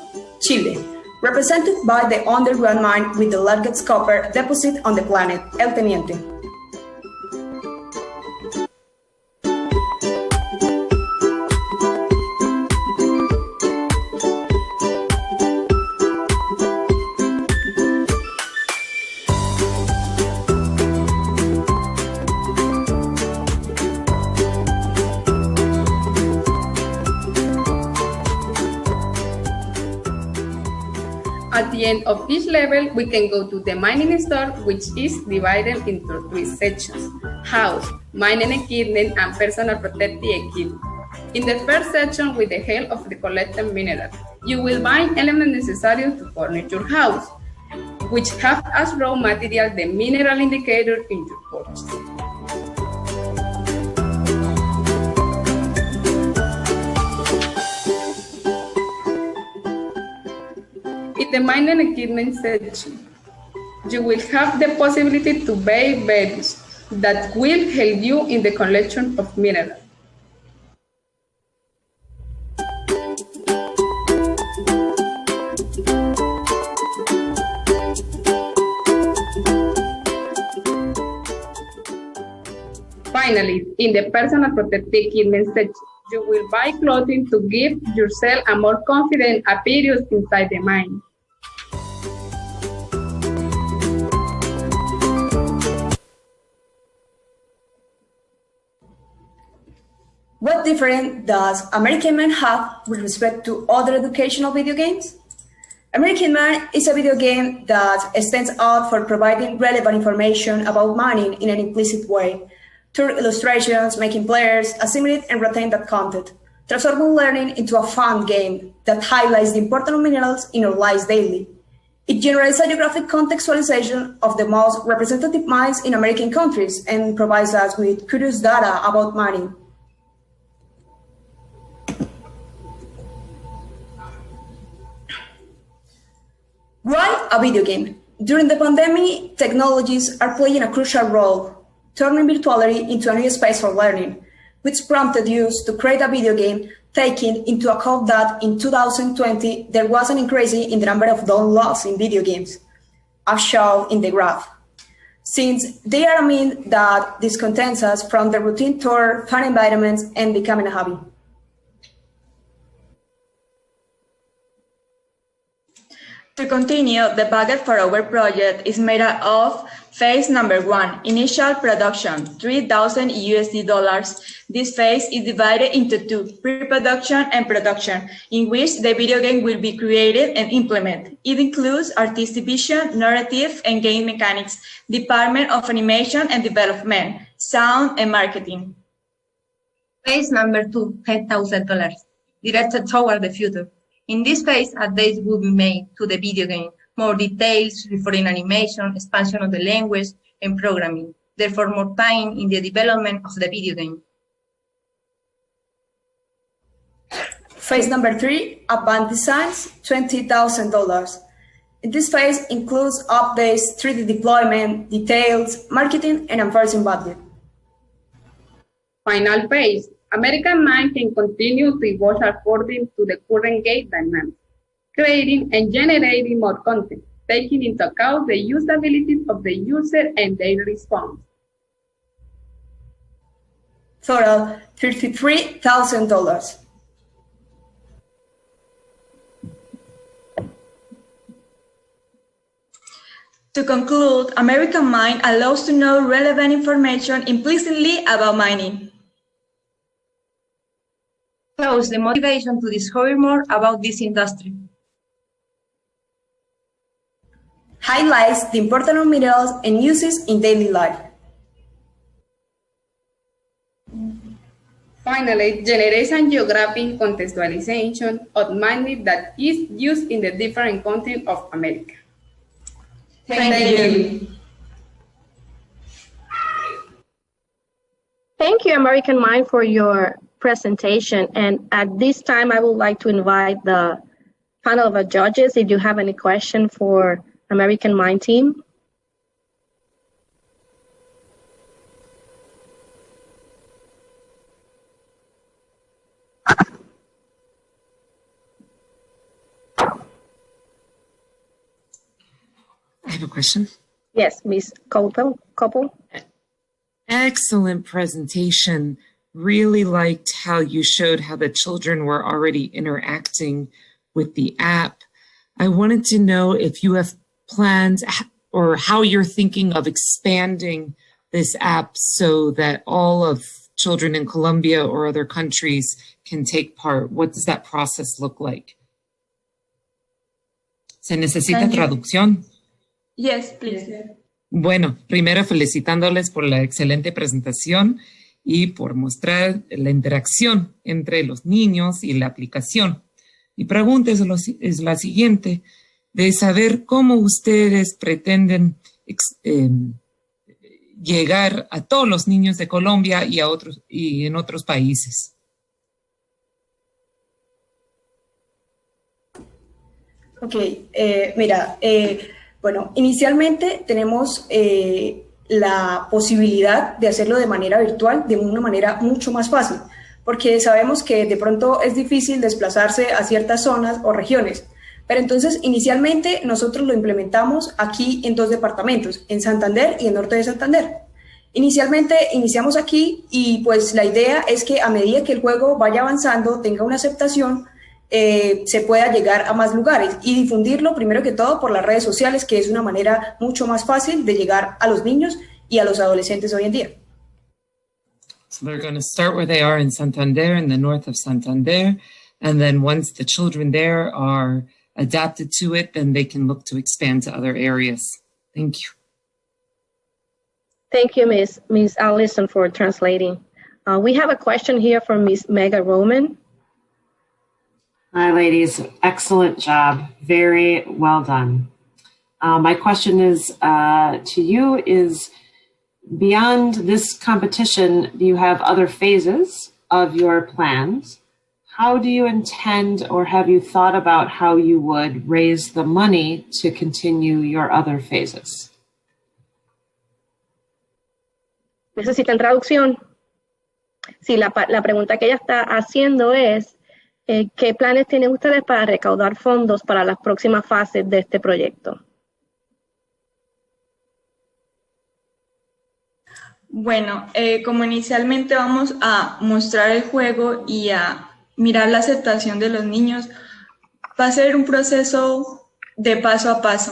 Chile, represented by the underground mine with the largest copper deposit on the planet, El Teniente. At the end of each level, we can go to the mining store, which is divided into 3 sections: house, mining equipment, and personal protective equipment. In the first section, with the help of the collected mineral, You will buy elements necessary to furnish your house, which have as raw material the mineral indicator in your purchase. In the mining equipment section, you will have the possibility to buy values that will help you in the collection of minerals. Finally, in the personal protective equipment section, you will buy clothing to give yourself a more confident appearance inside the mine. What difference does American Man have with respect to other educational video games? American Man is a video game that stands out for providing relevant information about mining in an implicit way, through illustrations, making players assimilate and retain that content, transforming learning into a fun game that highlights the importance of minerals in our lives daily. It generates a geographic contextualization of the most representative mines in American countries and provides us with curious data about mining. Why a video game? During the pandemic, technologies are playing a crucial role, turning virtuality into a new space for learning, which prompted us to create a video game, taking into account that in 2020 there was an increase in the number of downloads in video games, as shown in the graph. Since they are a mean that discontents us from the routine toward fun environments and becoming a hobby. To continue, the budget for our project is made up of phase number 1, initial production, $3,000. This phase is divided into 2, pre-production and production, in which the video game will be created and implemented. It includes artistic vision, narrative, and game mechanics, department of animation and development, sound, and marketing. Phase number 2, $10,000, directed toward the future. In this phase, updates will be made to the video game, more details, referring animation, expansion of the language, and programming, therefore more time in the development of the video game. Phase number 3, advanced designs, $20,000. This phase includes updates, 3D deployment, details, marketing, and enforcing budget. Final phase. American Mind can continue to evolve according to the current game dynamics, creating and generating more content, taking into account the usability of the user and their response. Total, $53,000. To conclude, American Mind allows to know relevant information implicitly about mining. Shows the motivation to discover more about this industry. Highlights the importance of minerals and uses in daily life. Finally, generates a geographic contextualization of mining that is used in the different continents of America. Thank you. Thank you, American Mind, for your presentation. And at this time, I would like to invite the panel of judges if you have any question for American Mind team. I have a question. Yes, Ms. Coppel. Excellent presentation. Really liked how you showed how the children were already interacting with the app. I wanted to know if you have plans or how you're thinking of expanding this app so that all of children in Colombia or other countries can take part. What does that process look like? ¿Se necesita traducción? Yes, please. Bueno, primero felicitándoles por la excelente presentación y por mostrar la interacción entre los niños y la aplicación. Mi pregunta es la siguiente, de saber cómo ustedes pretenden llegar a todos los niños de Colombia y en otros países. Ok, mira, bueno, inicialmente tenemos la posibilidad de hacerlo de manera virtual, de una manera mucho más fácil, porque sabemos que de pronto es difícil desplazarse a ciertas zonas o regiones. Pero entonces, inicialmente, nosotros lo implementamos aquí en 2 departamentos, en Santander y en Norte de Santander. Inicialmente iniciamos aquí y pues la idea es que a medida que el juego vaya avanzando, tenga una aceptación, se pueda llegar a más lugares y difundirlo primero que todo por las redes sociales, que es una manera mucho más fácil de llegar a los niños y a los adolescentes hoy en día. So they're going to start where they are in Santander, in the north of Santander, and then once the children there are adapted to it, then they can look to expand to other areas. Thank you. Thank you, Miss Allison, for translating. We have a question here from Miss Meg Roman. Hi, ladies. Excellent job. Very well done. My question is to you is, beyond this competition, do you have other phases of your plans? How do you intend, or have you thought about how you would raise the money to continue your other phases? ¿Necesitan traducción? Sí, la pregunta que ella está haciendo es, ¿qué planes tienen ustedes para recaudar fondos para las próximas fases de este proyecto? Bueno, como inicialmente vamos a mostrar el juego y a mirar la aceptación de los niños, va a ser un proceso de paso a paso.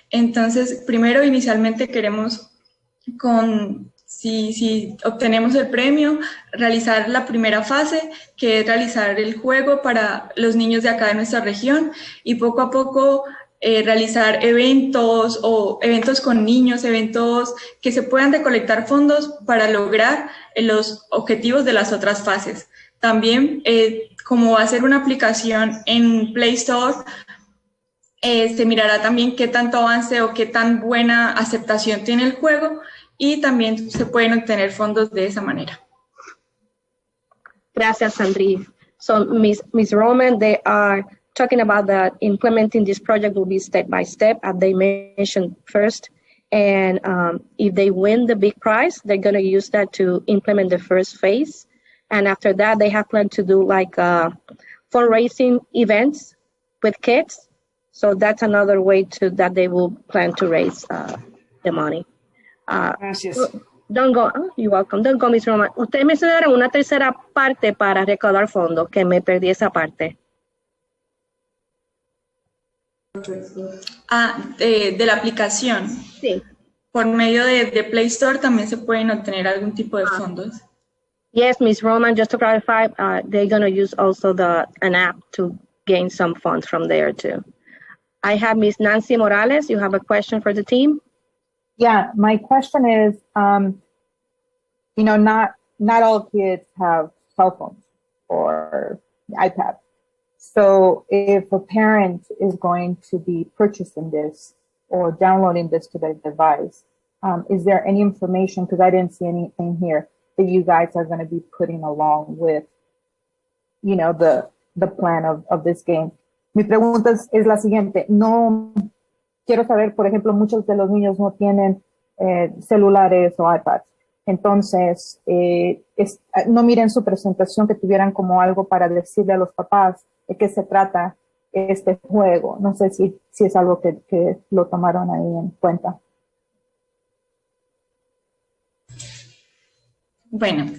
Entonces, primero, inicialmente queremos, si obtenemos el premio, realizar la primera fase, que es realizar el juego para los niños de acá de nuestra región, y poco a poco realizar eventos con niños, eventos que se puedan recolectar fondos para lograr los objetivos de las otras fases. También, como va a ser una aplicación en Play Store, se mirará también qué tanto avance o qué tan buena aceptación tiene el juego, y también se pueden obtener fondos de esa manera. Gracias, Sandrine. So, Ms. Roman, they are talking about that implementing this project will be step by step, as they mentioned first. And if they win the big prize, they're going to use that to implement the first phase. And after that, they have planned to do like fundraising events with kids. So that's another way that they will plan to raise the money. Gracias. Don't go, you're welcome. Don't go, Ms. Roman. Ustedes mencionaron una tercera parte para recaudar fondos, que me perdí esa parte. De la aplicación. Sí. Por medio de Play Store también se pueden obtener algún tipo de fondos. Yes, Ms. Roman, just to clarify, they're going to use also an app to gain some funds from there too. I have Ms. Nancy Morales. You have a question for the team? Yeah, my question is, not all kids have cell phones or iPads. So if a parent is going to be purchasing this or downloading this to their device, is there any information, because I didn't see anything here, that you guys are going to be putting along with, the plan of this game? Mi pregunta es la siguiente. No quiero saber, por ejemplo, muchos de los niños no tienen celulares o iPads. Entonces, no miren su presentación que tuvieran como algo para decirle a los papás de qué se trata este juego. No sé si es algo que lo tomaron ahí en cuenta. Bueno,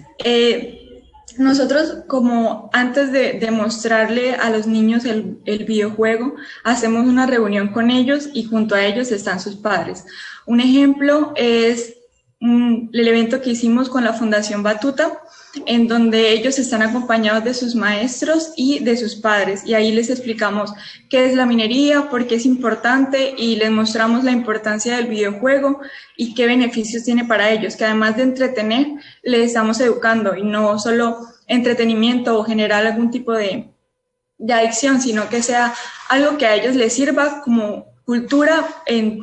nosotros, como antes de mostrarle a los niños el videojuego, hacemos una reunión con ellos y junto a ellos están sus padres. Un ejemplo es el evento que hicimos con la Fundación Batuta, en donde ellos están acompañados de sus maestros y de sus padres, y ahí les explicamos qué es la minería, por qué es importante, y les mostramos la importancia del videojuego y qué beneficios tiene para ellos, que además de entretener, les estamos educando, y no solo entretenimiento o generar algún tipo de de adicción, sino que sea algo que a ellos les sirva como cultura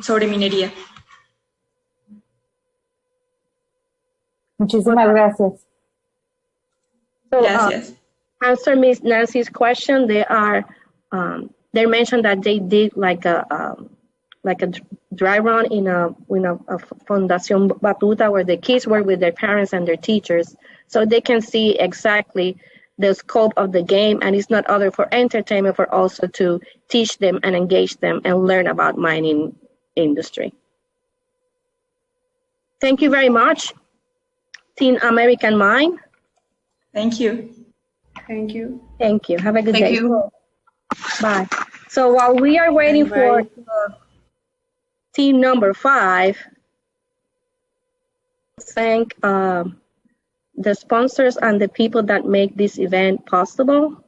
sobre minería. Muchísimas gracias. So, Gracias. Answer Miss Nancy's question. They mentioned that they did like a dry run in a Fundación Batuta where the kids work with their parents and their teachers, so they can see exactly the scope of the game, and it's not other for entertainment, but also to teach them and engage them and learn about mining industry. Thank you very much, Team American Mine. Thank you. Thank you. Thank you. Have a good day. Thank you. Bye. So while we are waiting for team number 5, thank the sponsors and the people that make this event possible.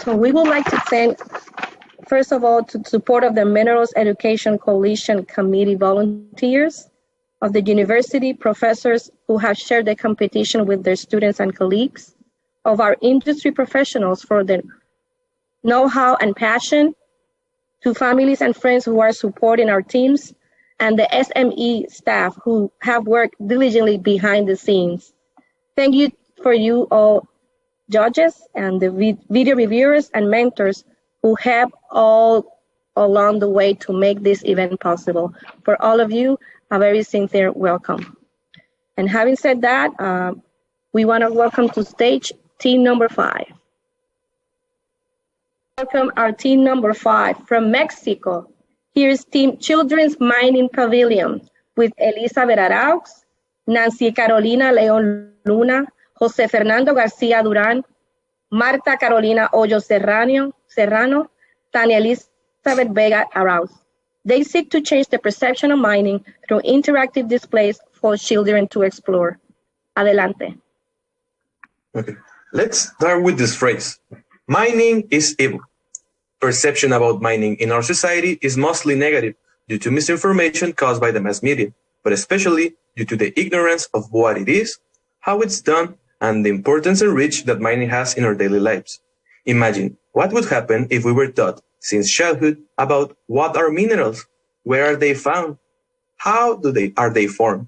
So we would like to thank, first of all, to support of the Minerals Education Coalition Committee volunteers, of the university professors who have shared the competition with their students and colleagues, of our industry professionals for their know-how and passion, to families and friends who are supporting our teams, and the SME staff who have worked diligently behind the scenes. Thank you for you all judges and the video reviewers and mentors who have all along the way to make this event possible. For all of you, a very sincere welcome. And having said that, we want to welcome to stage team number 5. Welcome our team number 5 from Mexico. Here is Team Children's Mining Pavilion with Elizabeth Araux, Nancy Carolina León Luna, Jose Fernando García Durán, Marta Carolina Hoyo Serrano, Tania Elizabeth Vega Araux. They seek to change the perception of mining through interactive displays for children to explore. Adelante. Okay, let's start with this phrase. Mining is evil. Perception about mining in our society is mostly negative due to misinformation caused by the mass media, but especially due to the ignorance of what it is, how it's done, and the importance and reach that mining has in our daily lives. Imagine what would happen if we were taught since childhood about what are minerals, where are they found, how are they formed,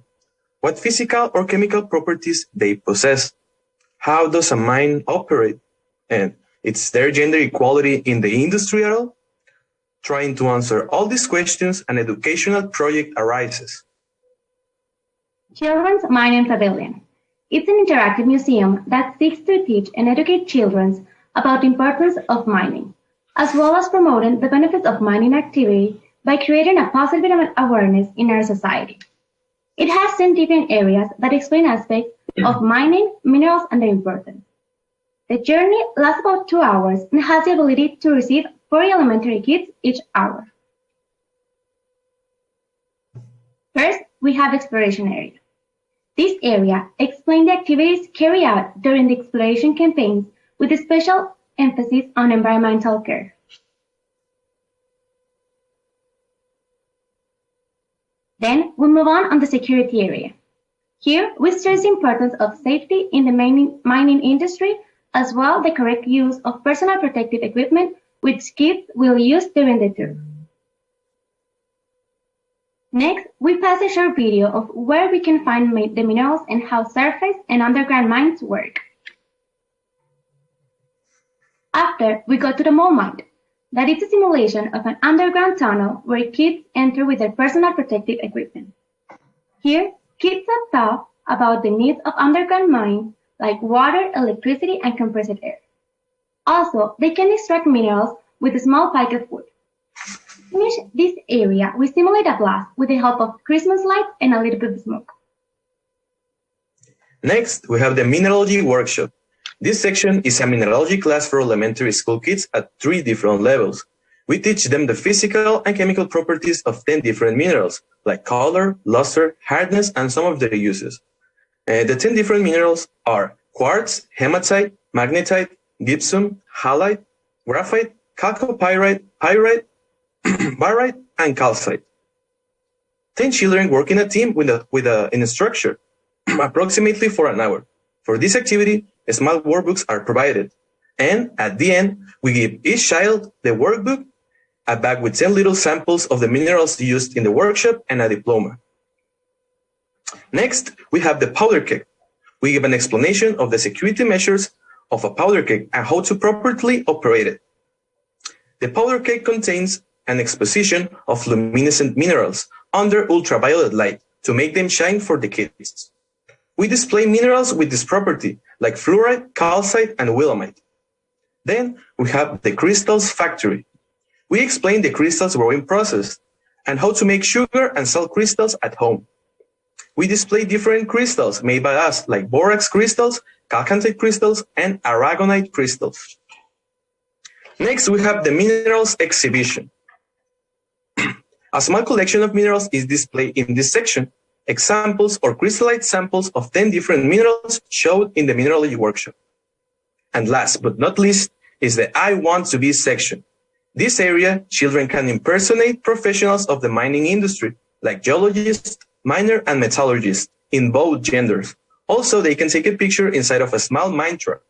what physical or chemical properties they possess, how does a mine operate, and is there gender equality in the industry at all? Trying to answer all these questions, an educational project arises. Children's Mining Pavilion. It's an interactive museum that seeks to teach and educate children about the importance of mining, as well as promoting the benefits of mining activity by creating a positive awareness in our society. It has 10 different areas that explain aspects of mining, minerals, and their importance. The journey lasts about 2 hours and has the ability to receive 40 elementary kids each hour. First, we have exploration area. This area explains the activities carried out during the exploration campaigns with a special emphasis on environmental care. Then we move on the security area. Here we stress the importance of safety in the mining industry, as well as the correct use of personal protective equipment which kids will use during the tour. Next, we pass a short video of where we can find the minerals and how surface and underground mines work. After, we go to the mole mine. That is a simulation of an underground tunnel where kids enter with their personal protective equipment. Here, kids are taught about the needs of underground mines like water, electricity, and compressed air. Also, they can extract minerals with a small pile of wood. To finish this area, we simulate a blast with the help of Christmas lights and a little bit of smoke. Next, we have the mineralogy workshop. This section is a mineralogy class for elementary school kids at 3 different levels. We teach them the physical and chemical properties of 10 different minerals, like color, luster, hardness, and some of their uses. The 10 different minerals are quartz, hematite, magnetite, gypsum, halite, graphite, chalcopyrite, pyrite, barite, and calcite. 10 children work in a team in a structure, approximately for an hour. For this activity, small workbooks are provided. And at the end, we give each child the workbook, a bag with 10 little samples of the minerals used in the workshop, and a diploma. Next, we have the powder keg. We give an explanation of the security measures of a powder keg and how to properly operate it. The powder keg contains an exposition of luminescent minerals under ultraviolet light to make them shine for the kids. We display minerals with this property, like fluorite, calcite, and willemite. Then we have the crystals factory. We explain the crystals growing process and how to make sugar and salt crystals at home. We display different crystals made by us, like borax crystals, calcantite crystals, and aragonite crystals. Next, we have the minerals exhibition. A small collection of minerals is displayed in this section. Examples or crystallite samples of 10 different minerals showed in the mineralogy workshop. And last but not least is the I want to be section. This area, children can impersonate professionals of the mining industry, like geologists, miner, and metallurgists, in both genders. Also, they can take a picture inside of a small mine truck.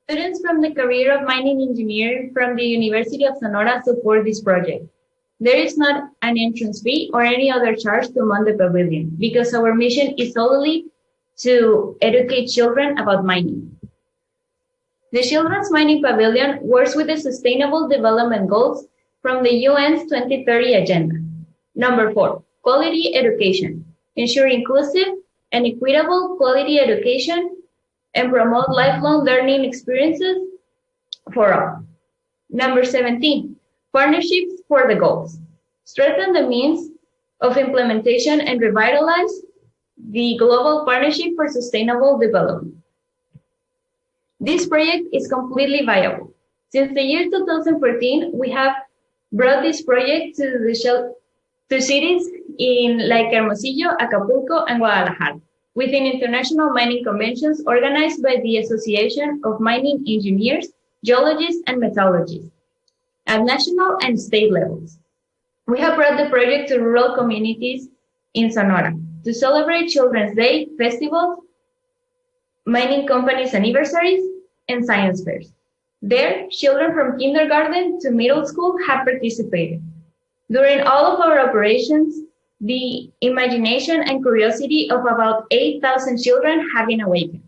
Students from the career of mining engineer from the University of Sonora support this project. There is not an entrance fee or any other charge to Monde Pavilion because our mission is solely to educate children about mining. The Children's Mining Pavilion works with the Sustainable Development Goals from the UN's 2030 Agenda. Number 4, quality education. Ensure inclusive and equitable quality education and promote lifelong learning experiences for all. Number 17, partnerships for the goals. Strengthen the means of implementation and revitalize the Global Partnership for Sustainable Development. This project is completely viable. Since the year 2014, we have brought this project to cities in like Hermosillo, Acapulco, and Guadalajara, within international mining conventions organized by the Association of Mining Engineers, Geologists, and Metallurgists at national and state levels. We have brought the project to rural communities in Sonora to celebrate Children's Day, festivals, mining companies' anniversaries, and science fairs. There, children from kindergarten to middle school have participated. During all of our operations, the imagination and curiosity of about 8,000 children have been awakened.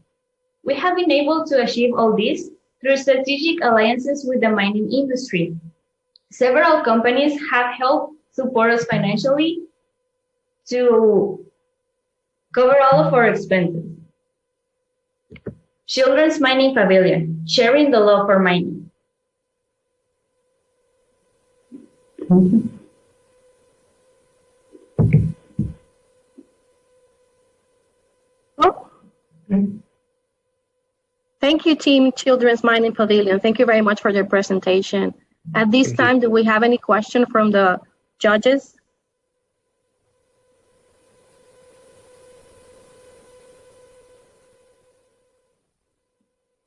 We have been able to achieve all this through strategic alliances with the mining industry. Several companies have helped support us financially to cover all of our expenses. Children's Mining Pavilion, sharing the love for mining. Thank you, Team Children's Mining Pavilion. Thank you very much for your presentation. At this time, do we have any question from the judges?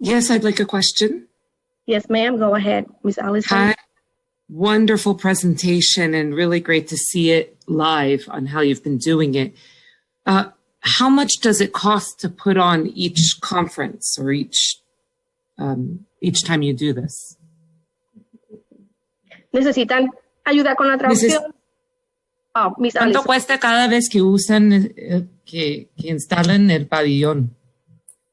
Yes, I'd like a question. Yes, ma'am. Go ahead, Ms. Allison. Hi. Wonderful presentation and really great to see it live on how you've been doing it. How much does it cost to put on each conference or each time you do this? ¿Necesitan ayuda con la traducción? Miss ¿Cuánto Allison. cuesta cada vez que usan, que instalan el pabellón?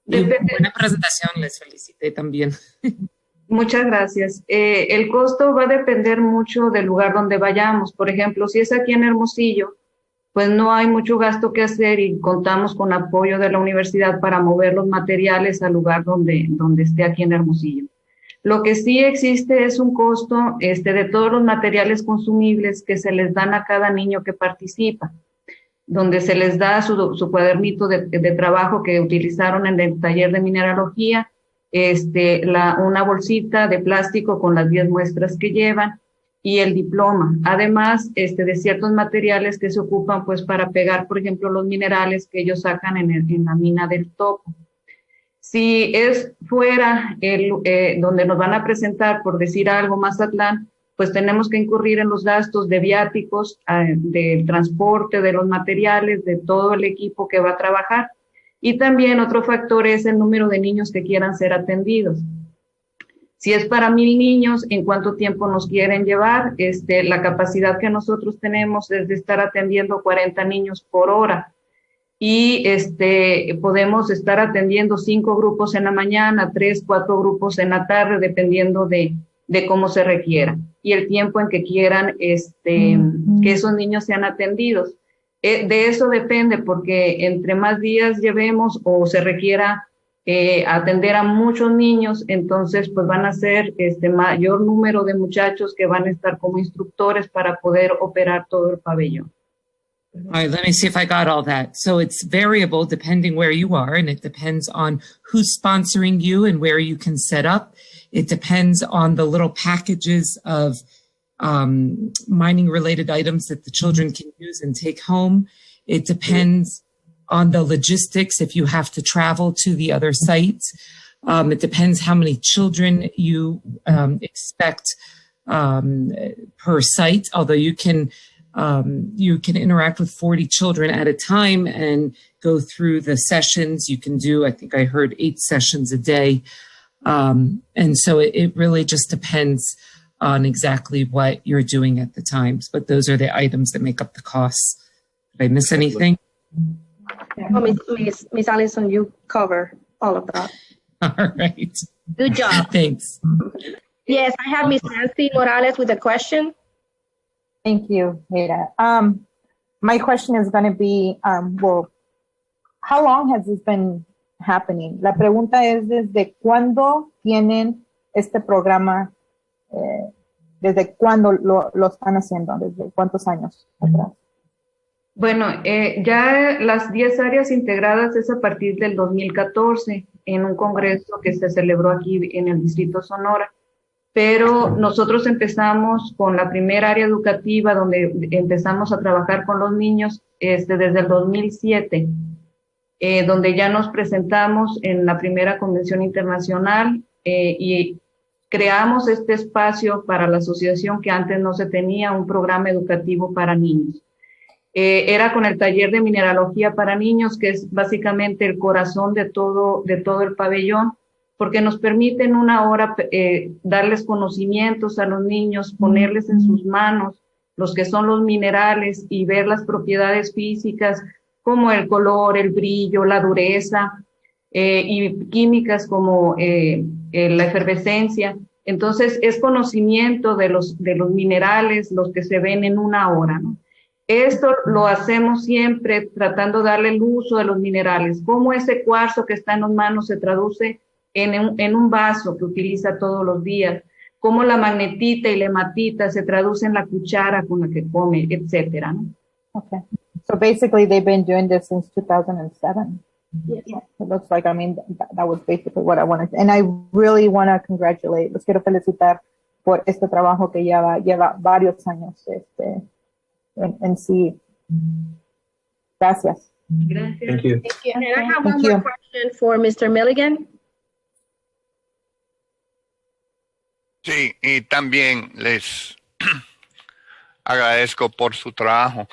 Y buena presentación, les felicité también. Muchas gracias. El costo va a depender mucho del lugar donde vayamos. Por ejemplo, si es aquí en Hermosillo, pues no hay mucho gasto que hacer y contamos con apoyo de la universidad para mover los materiales al lugar donde esté aquí en Hermosillo. Lo que sí existe es un costo de todos los materiales consumibles que se les dan a cada niño que participa, donde se les da su cuadernito de trabajo que utilizaron en el taller de mineralogía, una bolsita de plástico con las 10 muestras que llevan y el diploma. Además, de ciertos materiales que se ocupan pues para pegar, por ejemplo, los minerales que ellos sacan en la mina del Topo. Si es fuera donde nos van a presentar, por decir algo, Mazatlán, pues tenemos que incurrir en los gastos de viáticos, del transporte, de los materiales, de todo el equipo que va a trabajar. Y también otro factor es el número de niños que quieran ser atendidos. Si es para 1,000 niños, ¿en cuánto tiempo nos quieren llevar? La capacidad que nosotros tenemos es de estar atendiendo 40 niños por hora. Y podemos estar atendiendo 5 grupos en la mañana, 3, 4 grupos en la tarde, dependiendo de cómo se requiera. Y el tiempo en que quieran que esos niños sean atendidos. De eso depende, porque entre más días llevemos o se requiera atender a muchos niños, entonces pues van a ser mayor número de muchachos que van a estar como instructores para poder operar todo el pabellón. All right, let me see if I got all that. So it's variable depending where you are, and it depends on who's sponsoring you and where you can set up. It depends on the little packages of mining-related items that the children can use and take home. It depends on the logistics if you have to travel to the other sites. It depends how many children you expect per site, although you can interact with 40 children at a time and go through the sessions. You can do, I think I heard 8 sessions a day. And so it really just depends on exactly what you're doing at the times. But those are the items that make up the costs. Did I miss anything? Oh, Miss Allison, you cover all of that. All right. Good job. Thanks. Yes, I have Miss Nancy Morales with a question. Thank you, Heyda. My question is going to be, well, how long has this been happening? La pregunta es, ¿desde cuándo tienen este programa? ¿Desde cuándo lo están haciendo? ¿Desde cuántos años atrás? Bueno, ya las 10 áreas integradas es a partir del 2014 en un congreso que se celebró aquí en el Distrito Sonora. Pero nosotros empezamos con la primera área educativa donde empezamos a trabajar con los niños desde el 2007, donde ya nos presentamos en la primera convención internacional y creamos este espacio para la asociación que antes no se tenía, un programa educativo para niños. Era con el taller de mineralogía para niños, que es básicamente el corazón de todo el pabellón, porque nos permite en una hora darles conocimientos a los niños, ponerles en sus manos los que son los minerales y ver las propiedades físicas como el color, el brillo, la dureza y químicas como la efervescencia. Entonces es conocimiento de los minerales, los que se ven en una hora, ¿no? Esto lo hacemos siempre tratando de darle el uso de los minerales, cómo ese cuarzo que está en las manos se traduce en un vaso que utiliza todos los días, cómo la magnetita y la hematita se traduce en la cuchara con la que come, etcétera, ¿no? Okay. So basically they've been doing this since 2007. Yes. It looks like, I mean, that was basically what I wanted. And I really want to congratulate, los quiero felicitar por este trabajo que lleva varios años en sí. Gracias. Gracias. Thank you. Thank you. And I have one more question for Mr. Milligan. Sí, y también les agradezco por su trabajo.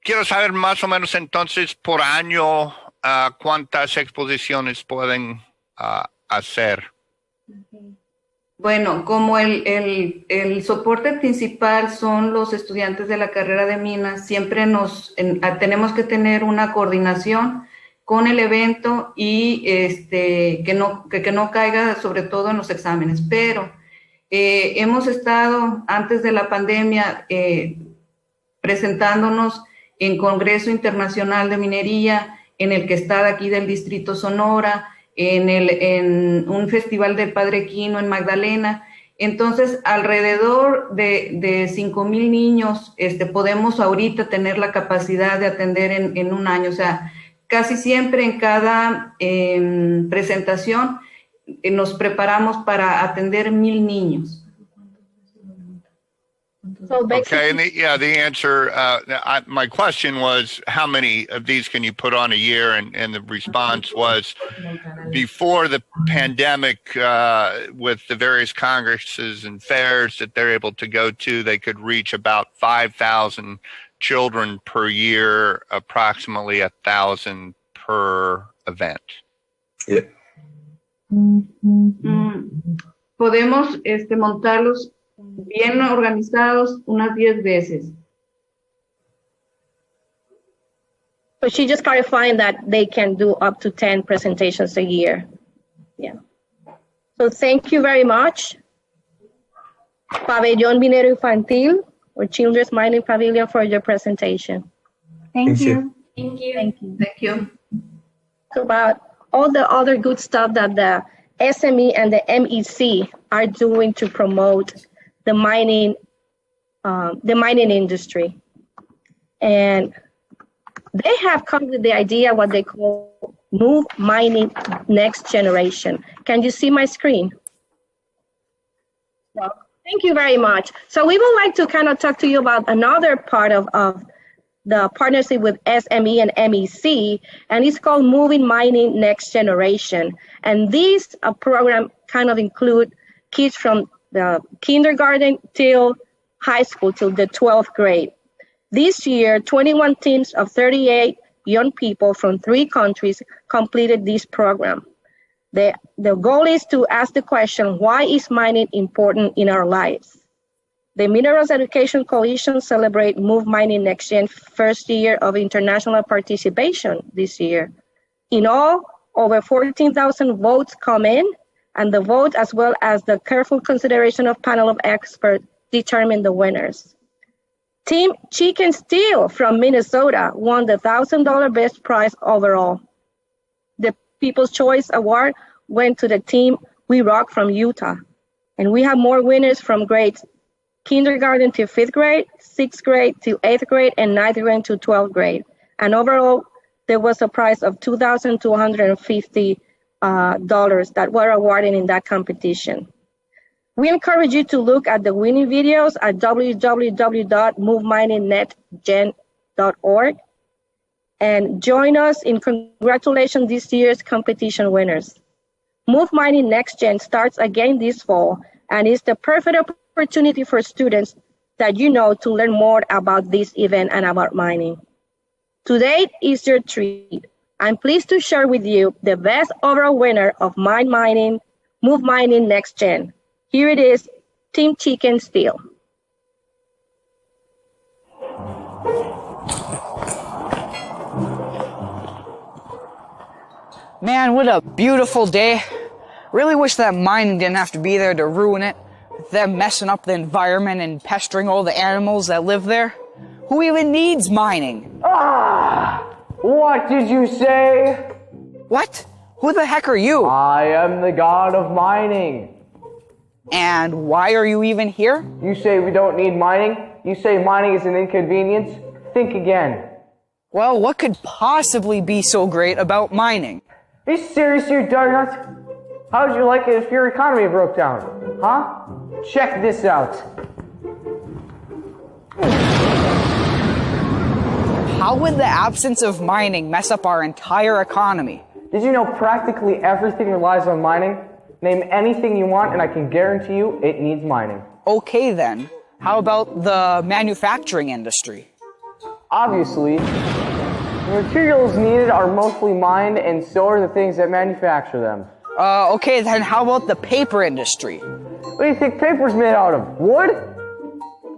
Quiero saber más o menos entonces por año cuántas exposiciones pueden hacer. Bueno, como el soporte principal son los estudiantes de la carrera de minas, siempre tenemos que tener una coordinación con el evento y que no caiga sobre todo en los exámenes. Pero hemos estado antes de la pandemia presentándonos en Congreso Internacional de Minería, en el que está de aquí del Distrito Sonora, en un festival del Padre Quino en Magdalena. Entonces, alrededor de 5,000 niños podemos ahorita tener la capacidad de atender en un año. O sea, casi siempre en cada presentación nos preparamos para atender 1,000 niños. So Okay, and the answer, my question was, how many of these can you put on a year? And the response was, before the pandemic, with the various congresses and fairs that they're able to go to, they could reach about 5,000 children per year, approximately 1,000 per event. Yeah. Podemos montarlos bien organizados unas 10 veces. So she just clarifying that they can do up to 10 presentations a year. Yeah. So thank you very much. Pavilion Minero Infantil or Children's Mining Pavilion for your presentation. Thank you. Thank you. Thank you. Thank you. So about all the other good stuff that the SME and the MEC are doing to promote the mining industry. And they have come with the idea what they call Move Mining Next Generation. Can you see my screen? Well, thank you very much. So we would like to kind of talk to you about another part of the partnership with SME and MEC, and it's called Moving Mining Next Generation. And this program kind of include kids from the kindergarten till high school, till the 12th grade. This year, 21 teams of 38 young people from 3 countries completed this program. The goal is to ask the question, why is mining important in our lives? The Minerals Education Coalition celebrate Move Mining Next Gen first year of international participation this year. In all, over 14,000 votes come in, and the vote, as well as the careful consideration of panel of experts, determine the winners. Team Chicken Steel from Minnesota won the $1,000 best prize overall. The People's Choice Award went to the team We Rock from Utah. And we have more winners from grades kindergarten to 5th grade, 6th grade to 8th grade, and 9th grade to 12th grade. And overall, there was a prize of $2,250 that were awarded in that competition. We encourage you to look at the winning videos at www.moveminingnettgen.org and join us in congratulating this year's competition winners. Move Mining Next Gen starts again this fall and is the perfect opportunity for students that you know to learn more about this event and about mining. Today is your treat. I'm pleased to share with you the best overall winner of Move Mining Next Gen. Here it is, Team Chicken Steel. Man, what a beautiful day. Really wish that mining didn't have to be there to ruin it. Them messing up the environment and pestering all the animals that live there. Who even needs mining? What did you say? What? Who the heck are you? I am the god of mining. And why are you even here? You say we don't need mining? You say mining is an inconvenience? Think again. Well, what could possibly be so great about mining? Are you serious, you donut? How would you like it if your economy broke down? Huh? Check this out. How would the absence of mining mess up our entire economy? Did you know practically everything relies on mining? Name anything you want and I can guarantee you it needs mining. Okay then. How about the manufacturing industry? Obviously, the materials needed are mostly mined and so are the things that manufacture them. Okay then, how about the paper industry? What do you think paper's made out of? Wood?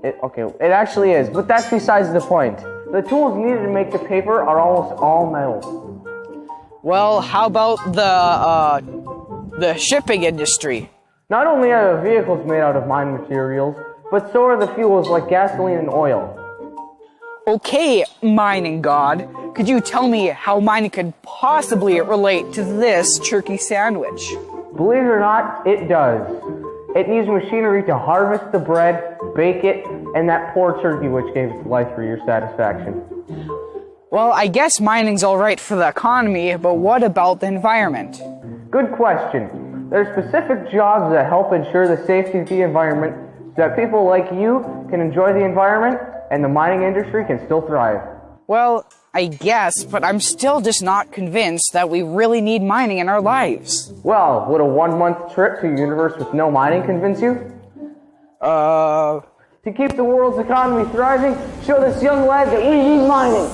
It actually is, but that's besides the point. The tools needed to make the paper are almost all metal. Well, how about the shipping industry? Not only are the vehicles made out of mined materials, but so are the fuels like gasoline and oil. Okay, mining god, could you tell me how mining could possibly relate to this turkey sandwich? Believe it or not, it does. It needs machinery to harvest the bread, bake it, and that poor turkey which gave its life for your satisfaction. Well, I guess mining's alright for the economy, but what about the environment? Good question. There are specific jobs that help ensure the safety of the environment, so that people like you can enjoy the environment and the mining industry can still thrive. Well, I guess, but I'm still just not convinced that we really need mining in our lives. Well, would a 1-month trip to a universe with no mining convince you? To keep the world's economy thriving, show this young lad that we need mining.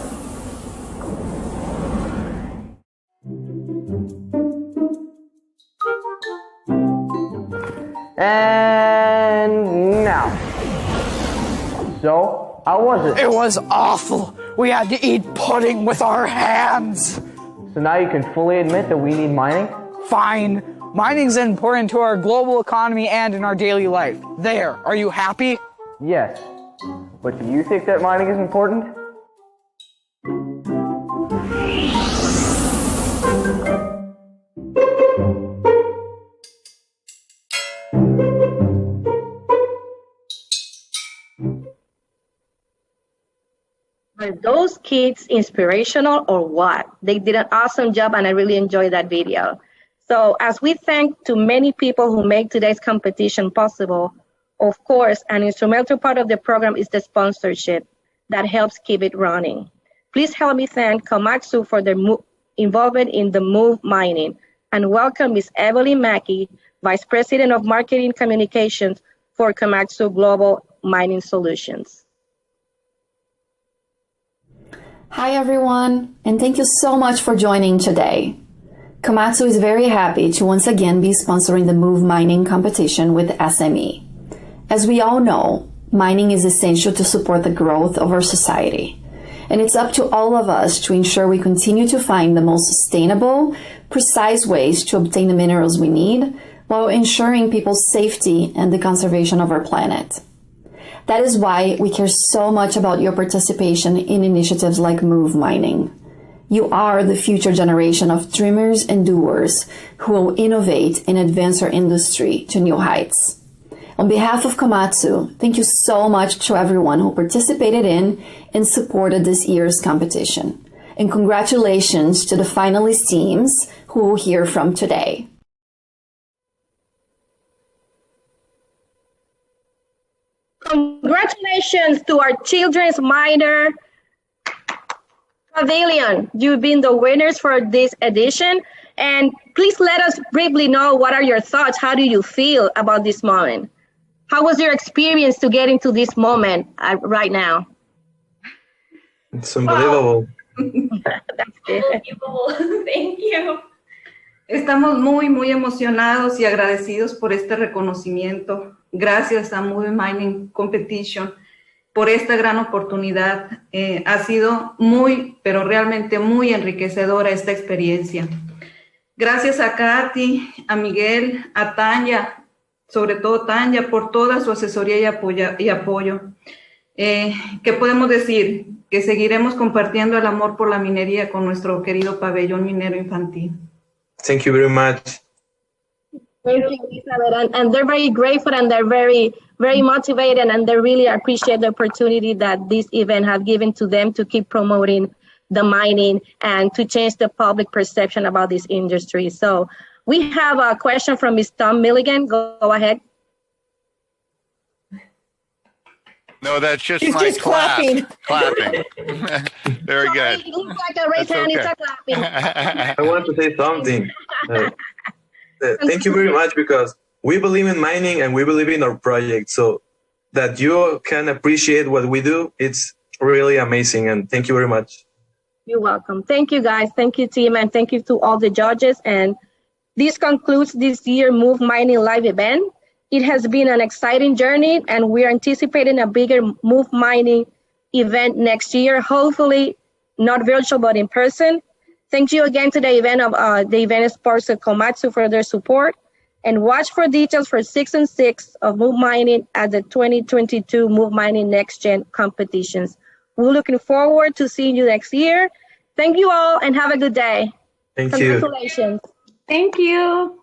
And now. So, how was it? It was awful. We had to eat pudding with our hands. So now you can fully admit that we need mining? Fine. Mining's important to our global economy and in our daily life. There. Are you happy? Yes. But do you think that mining is important? Are those kids inspirational or what? They did an awesome job and I really enjoyed that video. So as we thank to many people who make today's competition possible, of course, an instrumental part of the program is the sponsorship that helps keep it running. Please help me thank Komatsu for their involvement in the Move Mining and welcome Ms. Evelyn Mackey, Vice President of Marketing Communications for Komatsu Global Mining Solutions. Hi everyone, and thank you so much for joining today. Komatsu is very happy to once again be sponsoring the Move Mining competition with SME. As we all know, mining is essential to support the growth of our society. And it's up to all of us to ensure we continue to find the most sustainable, precise ways to obtain the minerals we need while ensuring people's safety and the conservation of our planet. That is why we care so much about your participation in initiatives like Move Mining. You are the future generation of dreamers and doers who will innovate and advance our industry to new heights. On behalf of Komatsu, thank you so much to everyone who participated in and supported this year's competition. And congratulations to the finalist teams who we'll hear from today. Congratulations to our children's miner, Pavilion. You've been the winners for this edition. And please let us briefly know what are your thoughts. How do you feel about this moment? How was your experience to get into this moment right now? It's unbelievable. Thank you. Estamos muy emocionados y agradecidos por este reconocimiento. Gracias a Move Mining Competition por esta gran oportunidad. Ha sido pero realmente muy enriquecedora esta experiencia. Gracias a Katy, a Miguel, a Tanya, sobre todo Tanya, por toda su asesoría y apoyo. ¿Qué podemos decir? Que seguiremos compartiendo el amor por la minería con nuestro querido pabellón minero infantil. Thank you very much. Thank you, Elizabeth. And they're very grateful and they're very motivated and they really appreciate the opportunity that this event has given to them to keep promoting the mining and to change the public perception about this industry. So we have a question from Ms. Tom Milligan. Go ahead. No, that's just She's my just clap. clapping. Very good. It looks like a raised hand, it's a clapping. I want to say something. Thank you very much because we believe in mining and we believe in our project. So that you can appreciate what we do, it's really amazing. And thank you very much. You're welcome. Thank you, guys. Thank you, team. And thank you to all the judges. And this concludes this year Move Mining live event. It has been an exciting journey and we're anticipating a bigger Move Mining event next year, hopefully not virtual, but in person. Thank you again to the event sponsor Komatsu for their support and watch for details for 6 and 6 of Move Mining at the 2022 Move Mining Next Gen competitions. We're looking forward to seeing you next year. Thank you all and have a good day. Thank you. Congratulations. Thank you.